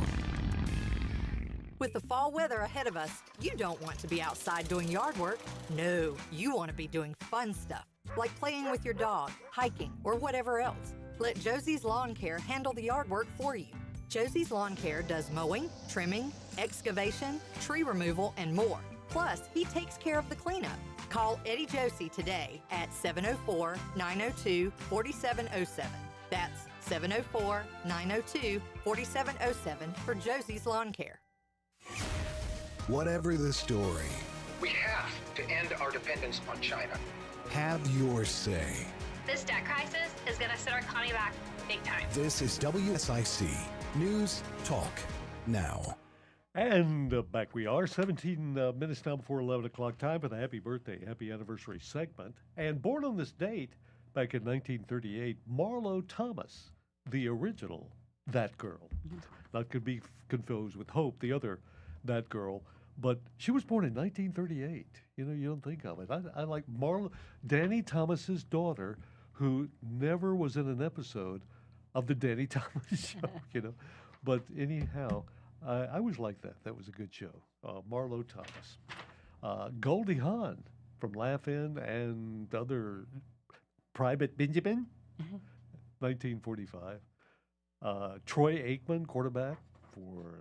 With the fall weather ahead of us, you don't want to be outside doing yard work. No, you want to be doing fun stuff, like playing with your dog, hiking, or whatever else. Let Josie's Lawn Care handle the yard work for you. Josie's Lawn Care does mowing, trimming, excavation, tree removal, and more. Plus, he takes care of the cleanup. Call Eddie Josie today at 704-902-4707. That's 704-902-4707 for Josie's Lawn Care. Whatever the story, we have to end our dependence on China. have your say. This debt crisis is going to set our economy back big time. This is WSIC News Talk Now. And back we are, 17 minutes now before 11 o'clock, time for the happy birthday, happy anniversary segment. And born on this date, back in 1938, Marlo Thomas, the original That Girl. Not to be confused with Hope, the other That Girl. But she was born in 1938. You know, you don't think of it. I like Marlo, Danny Thomas's daughter, who never was in an episode of the Danny Thomas Show, you know. But anyhow, I always liked that. That was a good show. Marlo Thomas. Goldie Hawn from Laugh-In and other Private Benjamin, 1945. Troy Aikman, quarterback for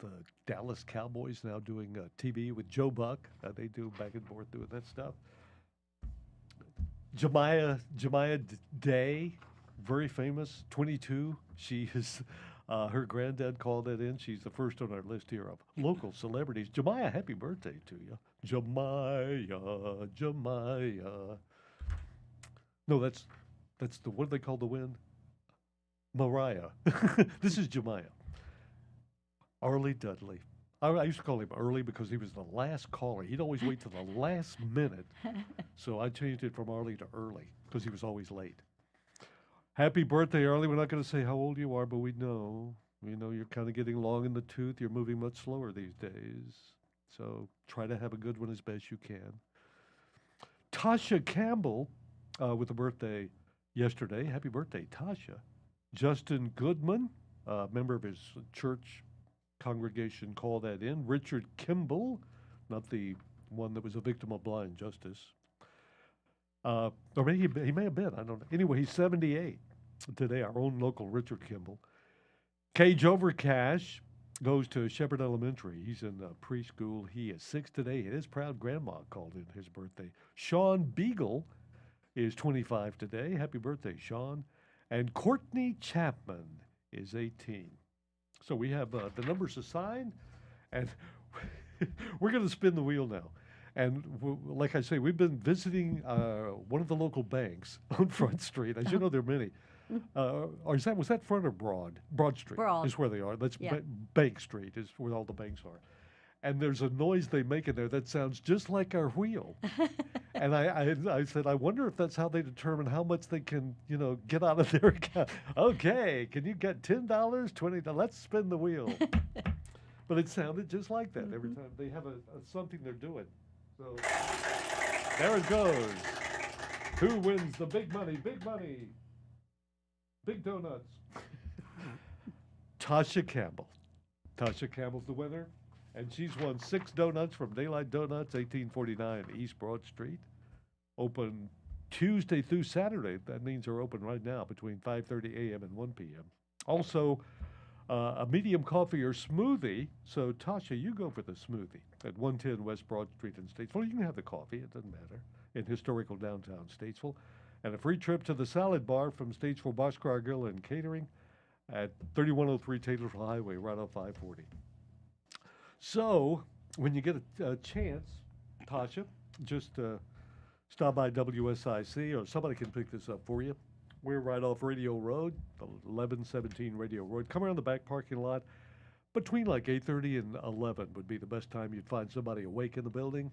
the Dallas Cowboys, now doing TV with Joe Buck. They do back and forth doing that stuff. Jemiah Day, very famous, 22. She is, her granddad called that in. She's the first on our list here of local celebrities. Jemiah, happy birthday to you. Jemiah. No, that's the, what do they call the wind? Mariah. This is Jemiah. Arlie Dudley. I used to call him Early because he was the last caller. He'd always wait till the last minute. So I changed it from Arlie to Early because he was always late. Happy birthday, Arlie. We're not going to say how old you are, but we know. We know you're kind of getting long in the tooth. You're moving much slower these days. So try to have a good one as best you can. Tasha Campbell with a birthday yesterday. Happy birthday, Tasha. Justin Goodman, member of his church congregation, called that in. Richard Kimball, not the one that was a victim of blind justice. Or maybe he may have been, I don't know. Anyway, he's 78 today, our own local Richard Kimball. Cage Overcash goes to Shepherd Elementary. He's in preschool. He is 6 today, and his proud grandma called in his birthday. Sean Beagle is 25 today. Happy birthday, Sean. And Courtney Chapman is 18. So we have the numbers assigned, and we're going to spin the wheel now. And like I say, we've been visiting one of the local banks on Front Street. As you know, there are many. Or was that Front or Broad? Broad Street is where they are. That's Bank Street is where all the banks are. And there's a noise they make in there that sounds just like our wheel. And I said, I wonder if that's how they determine how much they can, get out of their account. Okay, can you get $10, $20? Let's spin the wheel. But it sounded just like that every time they have something they're doing. So there it goes. Who wins the big money? Big money. Big donuts. Tasha Campbell. Tasha Campbell's the winner. And she's won 6 donuts from Daylight Donuts, 1849 East Broad Street. Open Tuesday through Saturday. That means they're open right now between 5:30 a.m. and 1 p.m. Also, a medium coffee or smoothie. So, Tasha, you go for the smoothie at 110 West Broad Street in Statesville. You can have the coffee. It doesn't matter. In historical downtown Statesville. And a free trip to the salad bar from Statesville Boxcar Grill and Catering at 3103 Taylorsville Highway, right off 540. So when you get a chance, Tasha, just stop by WSIC, or somebody can pick this up for you. We're right off Radio Road, 1117 Radio Road. Come around the back parking lot. Between like 8:30 and 11 would be the best time you'd find somebody awake in the building.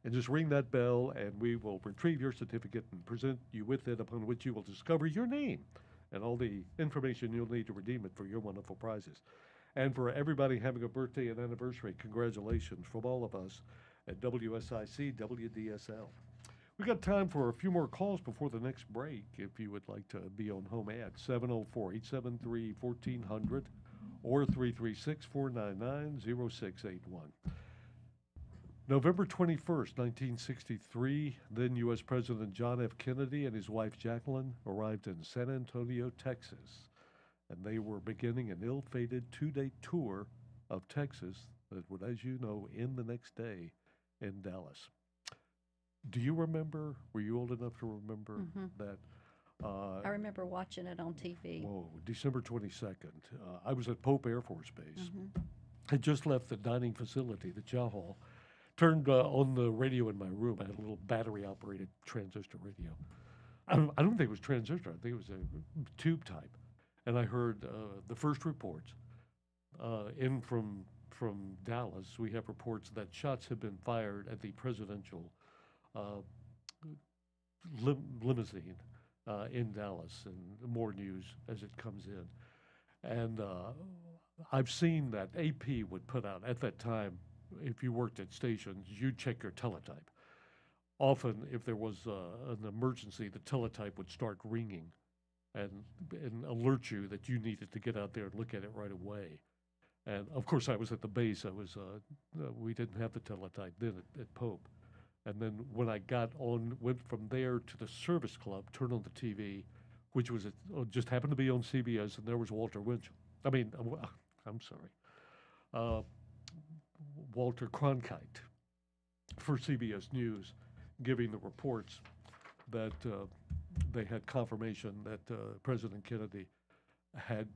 And just ring that bell, and we will retrieve your certificate and present you with it, upon which you will discover your name and all the information you'll need to redeem it for your wonderful prizes. And for everybody having a birthday and anniversary, congratulations from all of us at WSIC WDSL. We got time for a few more calls before the next break. If you would like to be on Home Ad, 704-873-1400 or 336-499-0681. November 21st, 1963, then U.S. President John F. Kennedy and his wife Jacqueline arrived in San Antonio, Texas, and they were beginning an ill-fated two-day tour of Texas that would, as you know, end the next day in Dallas. Do you remember, were you old enough to remember that? I remember watching it on TV. Whoa, December 22nd. I was at Pope Air Force Base. I just left the dining facility, the chow hall, turned on the radio in my room. I had a little battery-operated transistor radio. I don't think it was transistor. I think it was a tube type. And I heard the first reports in from Dallas. We have reports that shots have been fired at the presidential limousine in Dallas, and more news as it comes in. And I've seen that AP would put out at that time, if you worked at stations, you'd check your teletype. Often, if there was an emergency, the teletype would start ringing and alert you that you needed to get out there and look at it right away. And of course, I was at the base. We didn't have the teletype then at Pope. And then when I went from there to the service club, turned on the TV, which was just happened to be on CBS, and there was Walter Winchell. Walter Cronkite for CBS News, giving the reports that they had confirmation that President Kennedy had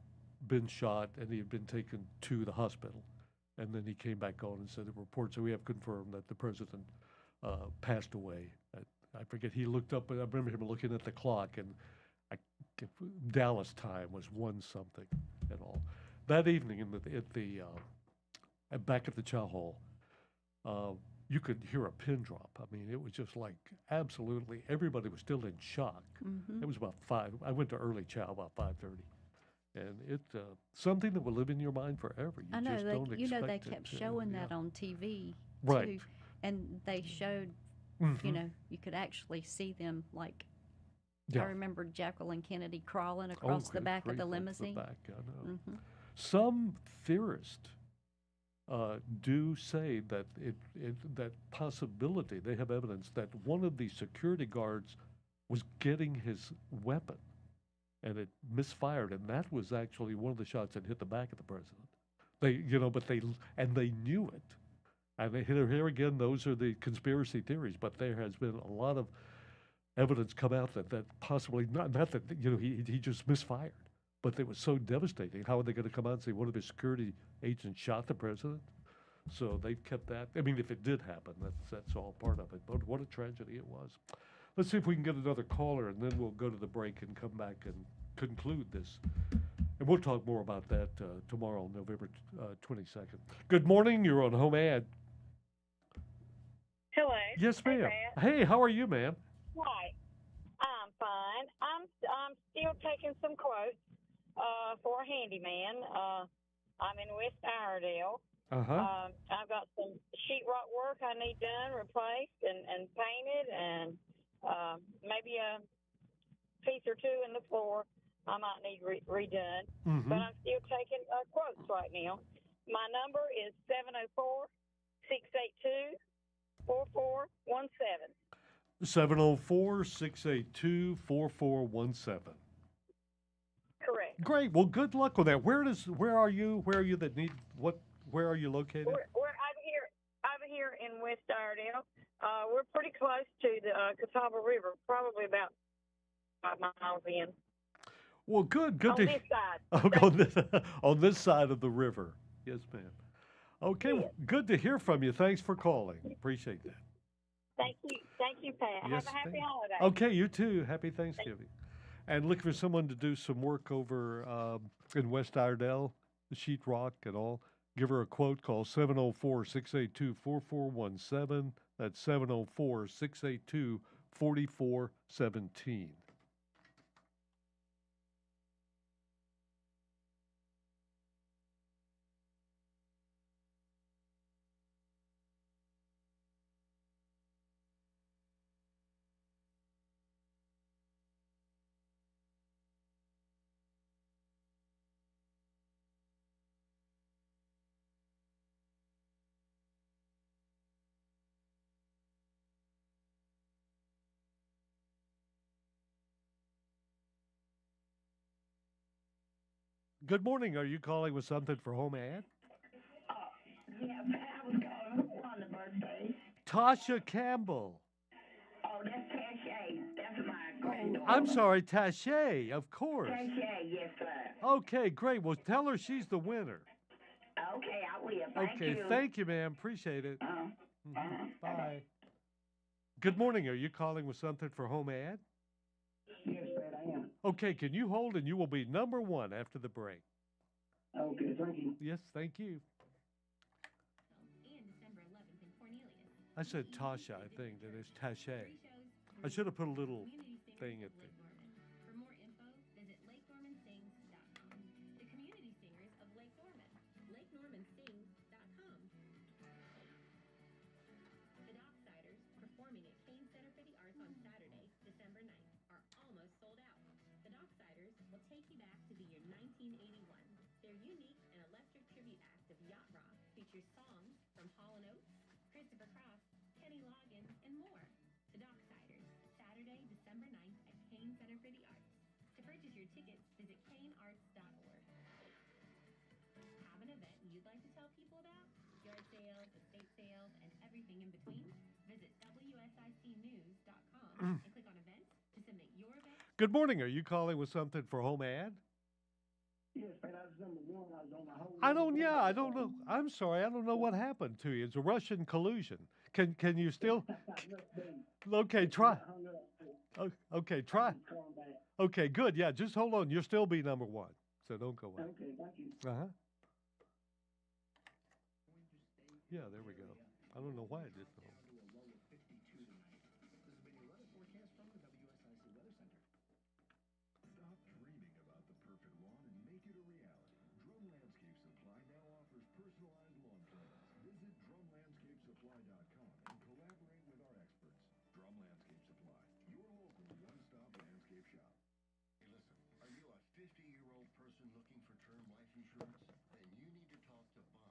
been shot and he had been taken to the hospital. And then he came back on and said the reports, we have confirmed that the president passed away. I forget, he looked up, I remember him looking at the clock, and Dallas time was 1-something and all. That evening back at the chow hall, you could hear a pin drop. I mean, it was just like absolutely, everybody was still in shock. It was about 5. I went to early chow about 5:30. And it's something that will live in your mind forever. I know, they kept showing that on TV, right? Too. And they showed, you could actually see them, like, I remember Jacqueline Kennedy crawling across the back of the limousine. The back, I know. Some theorists do say that that possibility, they have evidence that one of the security guards was getting his weapon and it misfired, and that was actually one of the shots that hit the back of the president. They knew it. And here again, those are the conspiracy theories, but there has been a lot of evidence come out that possibly, not that, he just misfired, but it was so devastating. How are they going to come out and say one of his security agents shot the president? So they've kept that. I mean, if it did happen, that's all part of it. But what a tragedy it was. Let's see if we can get another caller, and then we'll go to the break and come back and conclude this. And we'll talk more about that tomorrow, November 22nd. Good morning. You're on Home Ad. Hello. Yes, ma'am. Hey, how are you, ma'am? Hi. I'm fine. I'm still taking some quotes for a handyman. I'm in West Iredale. I've got some sheetrock work I need done, replaced, and painted, and maybe a piece or two in the floor I might need redone. But I'm still taking quotes right now. My number is 704-682-4417. 704-682-4417. Correct. Great. Well, good luck with that. Where are you that need what? Where are you located? I'm here in West Iredale. We're pretty close to the Catawba River, probably about 5 miles in. Well, good. On this side. On this side of the river. Yes, ma'am. Okay, well, good to hear from you. Thanks for calling. Appreciate that. Thank you, Pat. Yes, Have a happy thank- holiday. Okay, you too. Happy Thanksgiving. And look for someone to do some work over in West Iredell, the sheetrock and all. Give her a quote. Call 704-682-4417. That's 704-682-4417. Good morning. Are you calling with something for HomeAd? Yeah, I was calling on the birthday. Tasha Campbell. Oh, that's Tache. That's my granddaughter. I'm sorry, Tache, of course. Tache, yes, sir. Okay, great. Well, tell her she's the winner. Okay, I will. Thank Okay, you. thank you, ma'am. Appreciate it. Bye. Good morning. Are you calling with something for HomeAd? Yes, Pat, I am. Okay, can you hold and you will be number one after the break. Okay, thank you. Yes, thank you. I said Tasha, I think. That is Tache. I should have put a little thing at the... For more info, visit LakeNormanSings.com. The community singers of Lake Norman. LakeNormanSings.com. The Docksiders, performing at Kane Center for the Arts on Saturday, December 9th, are almost sold out. The Docksiders will take you back to the year 1981. Their unique and electric tribute act of yacht rock features songs from Hall & Oates, Christopher Cross, Kenny Loggins, and more. The Docksiders, Saturday, December 9th at Kane Center for the Arts. To purchase your tickets, visit kanearts.org. Have an event you'd like to tell people about? Yard sales, estate sales, and everything in between? Visit WSICnews.com and click on events to submit your event. Good morning. Are you calling with something for HomeAd? Yes, Pat, I was number one. I was on the whole. I don't know. I'm sorry. I don't know what happened to you. It's a Russian collusion. Can you still? Okay, try. Okay, try. Okay, good. Yeah, just hold on. You'll still be number one. So don't go away. Okay, thank you. Uh-huh. Yeah, there we go. I don't know why it did though. Stop dreaming about the perfect lawn and make it a reality. Drum Landscape Supply now offers personalized lawn plans. Visit drumlandscapesupply.com and collaborate with our experts. Drum Landscape Supply, your local one-stop landscape shop. Hey, listen, are you a 50-year-old person looking for term life insurance? Then you need to talk to Bob.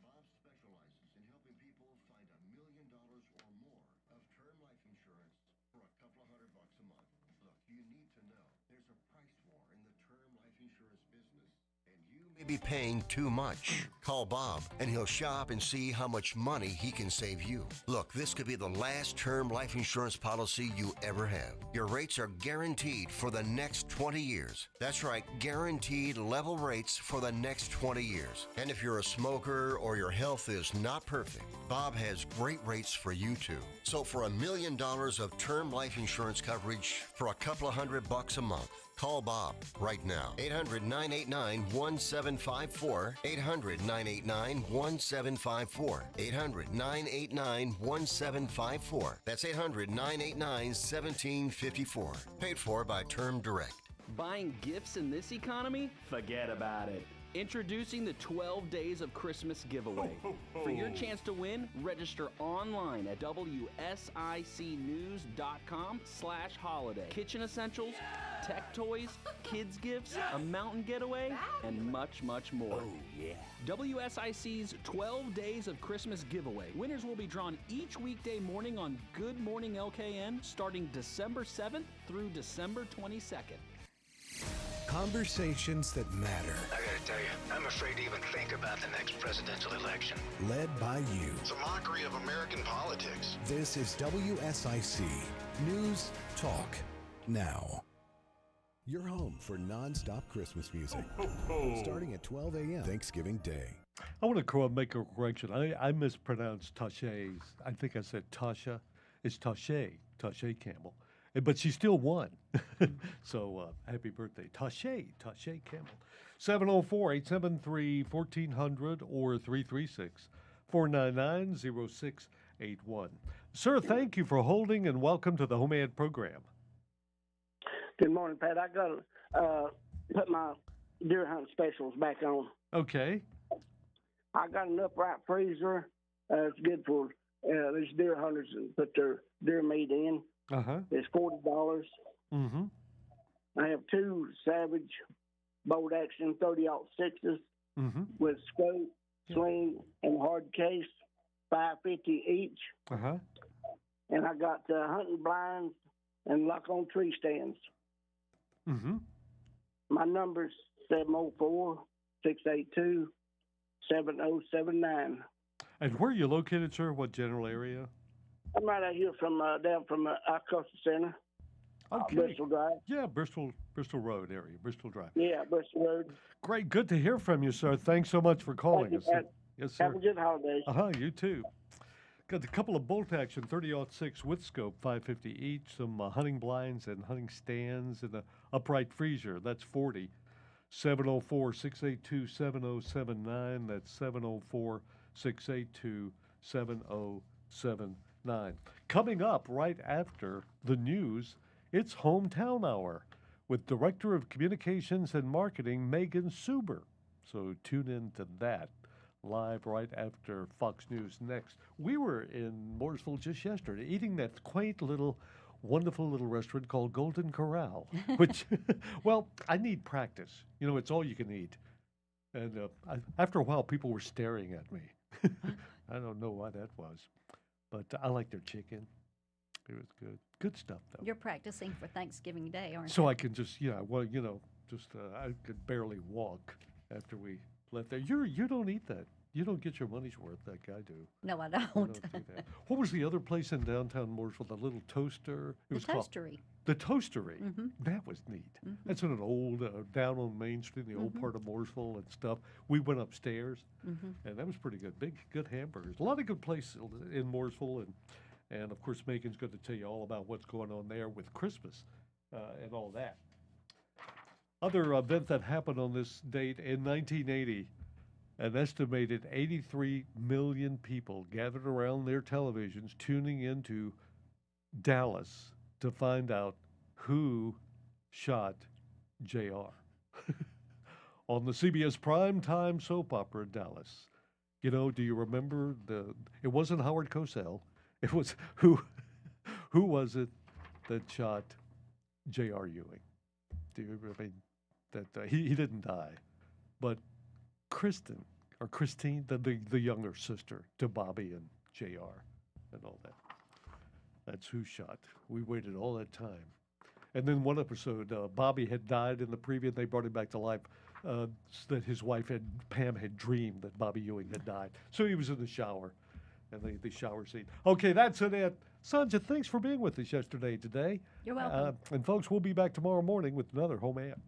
Bob specializes in helping people find $1 million or more of term life insurance for a couple of $100 a month. Look, you need to know there's a price war in the term life insurance business, and you may be paying too much. Call Bob, and he'll shop and see how much money he can save you. Look, this could be the last term life insurance policy you ever have. Your rates are guaranteed for the next 20 years. That's right, guaranteed level rates for the next 20 years. And if you're a smoker or your health is not perfect, Bob has great rates for you too. So for $1 million of term life insurance coverage for a couple of $100 a month, call Bob right now. 800-989-1754. 800-989-1754. 800-989-1754. That's 800-989-1754. Paid for by Term Direct. Buying gifts in this economy? Forget about it. Introducing the 12 Days of Christmas giveaway. For your chance to win, register online at WSICnews.com/holiday. Kitchen essentials, tech toys, kids gifts, a mountain getaway, and much, much more. Oh, yeah. WSIC's 12 Days of Christmas giveaway. Winners will be drawn each weekday morning on Good Morning LKN starting December 7th through December 22nd. Conversations that matter. I gotta tell you, I'm afraid to even think about the next presidential election. Led by you. It's a mockery of American politics. This is WSIC News Talk Now. Your home for non-stop Christmas music. Starting at 12 a.m. Thanksgiving Day. I want to make a correction. I mispronounced Tasha's. I think I said Tasha. It's Tasha Campbell. But she still won. So happy birthday, Tasha Campbell. 704-873-1400 or 336-499-0681. Sir, thank you for holding and welcome to the HomeAd program. Good morning, Pat. I got to put my deer hunt specials back on. Okay. I got an upright freezer. It's good for these deer hunters to put their deer meat in. Uh-huh. It's $40. Mm-hmm. I have 2 Savage bolt action 30-06s with scope, sling, and hard case, $5.50 each. Uh-huh. And I got hunting blinds and lock-on tree stands. Mm-hmm. My number's 704-682-7079. And where are you located, sir? What general area? I'm right out here from down from Acosta Center. Okay. Bristol Drive. Yeah, Bristol Road area, Bristol Drive. Yeah, Bristol Road. Great. Good to hear from you, sir. Thanks so much for calling us. Yes, sir. Have a good holiday. You too. Got a couple of bolt action 30-06 with scope, $5.50 each. Some hunting blinds and hunting stands and an upright freezer. That's $40. 704-682-7079. That's 704-682-7079. Coming up right after the news, it's Hometown Hour with Director of Communications and Marketing, Megan Suber. So tune in to that live right after Fox News next. We were in Mooresville just yesterday eating that quaint little, wonderful little restaurant called Golden Corral, which, well, I need practice. You know, it's all you can eat. And after a while, people were staring at me. I don't know why that was. But I like their chicken. It was good. Good stuff, though. You're practicing for Thanksgiving Day, aren't you? So I can just, I could barely walk after we left there. You don't eat that. You don't get your money's worth like I do. No, I don't. You don't do that. What was the other place in downtown Mooresville? The little toaster? The Toastery. The Toastery. Mm-hmm. That was neat. Mm-hmm. That's in an old, down on Main Street, the old part of Mooresville and stuff. We went upstairs, and that was pretty good. Big, good hamburgers. A lot of good places in Mooresville. And of course, Megan's going to tell you all about what's going on there with Christmas and all that. Other event that happened on this date in 1980, an estimated 83 million people gathered around their televisions tuning into Dallas to find out who shot J.R. on the CBS primetime soap opera Dallas. You know, do you remember it wasn't Howard Cosell. It was who was it that shot J.R. Ewing? Do you mean that he didn't die, but Christine, the younger sister to Bobby and J.R. and all that. That's who shot. We waited all that time. And then one episode, Bobby had died in the preview, and they brought him back to life, that his wife, Pam, had dreamed that Bobby Ewing had died. So he was in the shower, and the shower scene. Okay, that's it. Sanja, thanks for being with us today. You're welcome. And folks, we'll be back tomorrow morning with another Home Ad.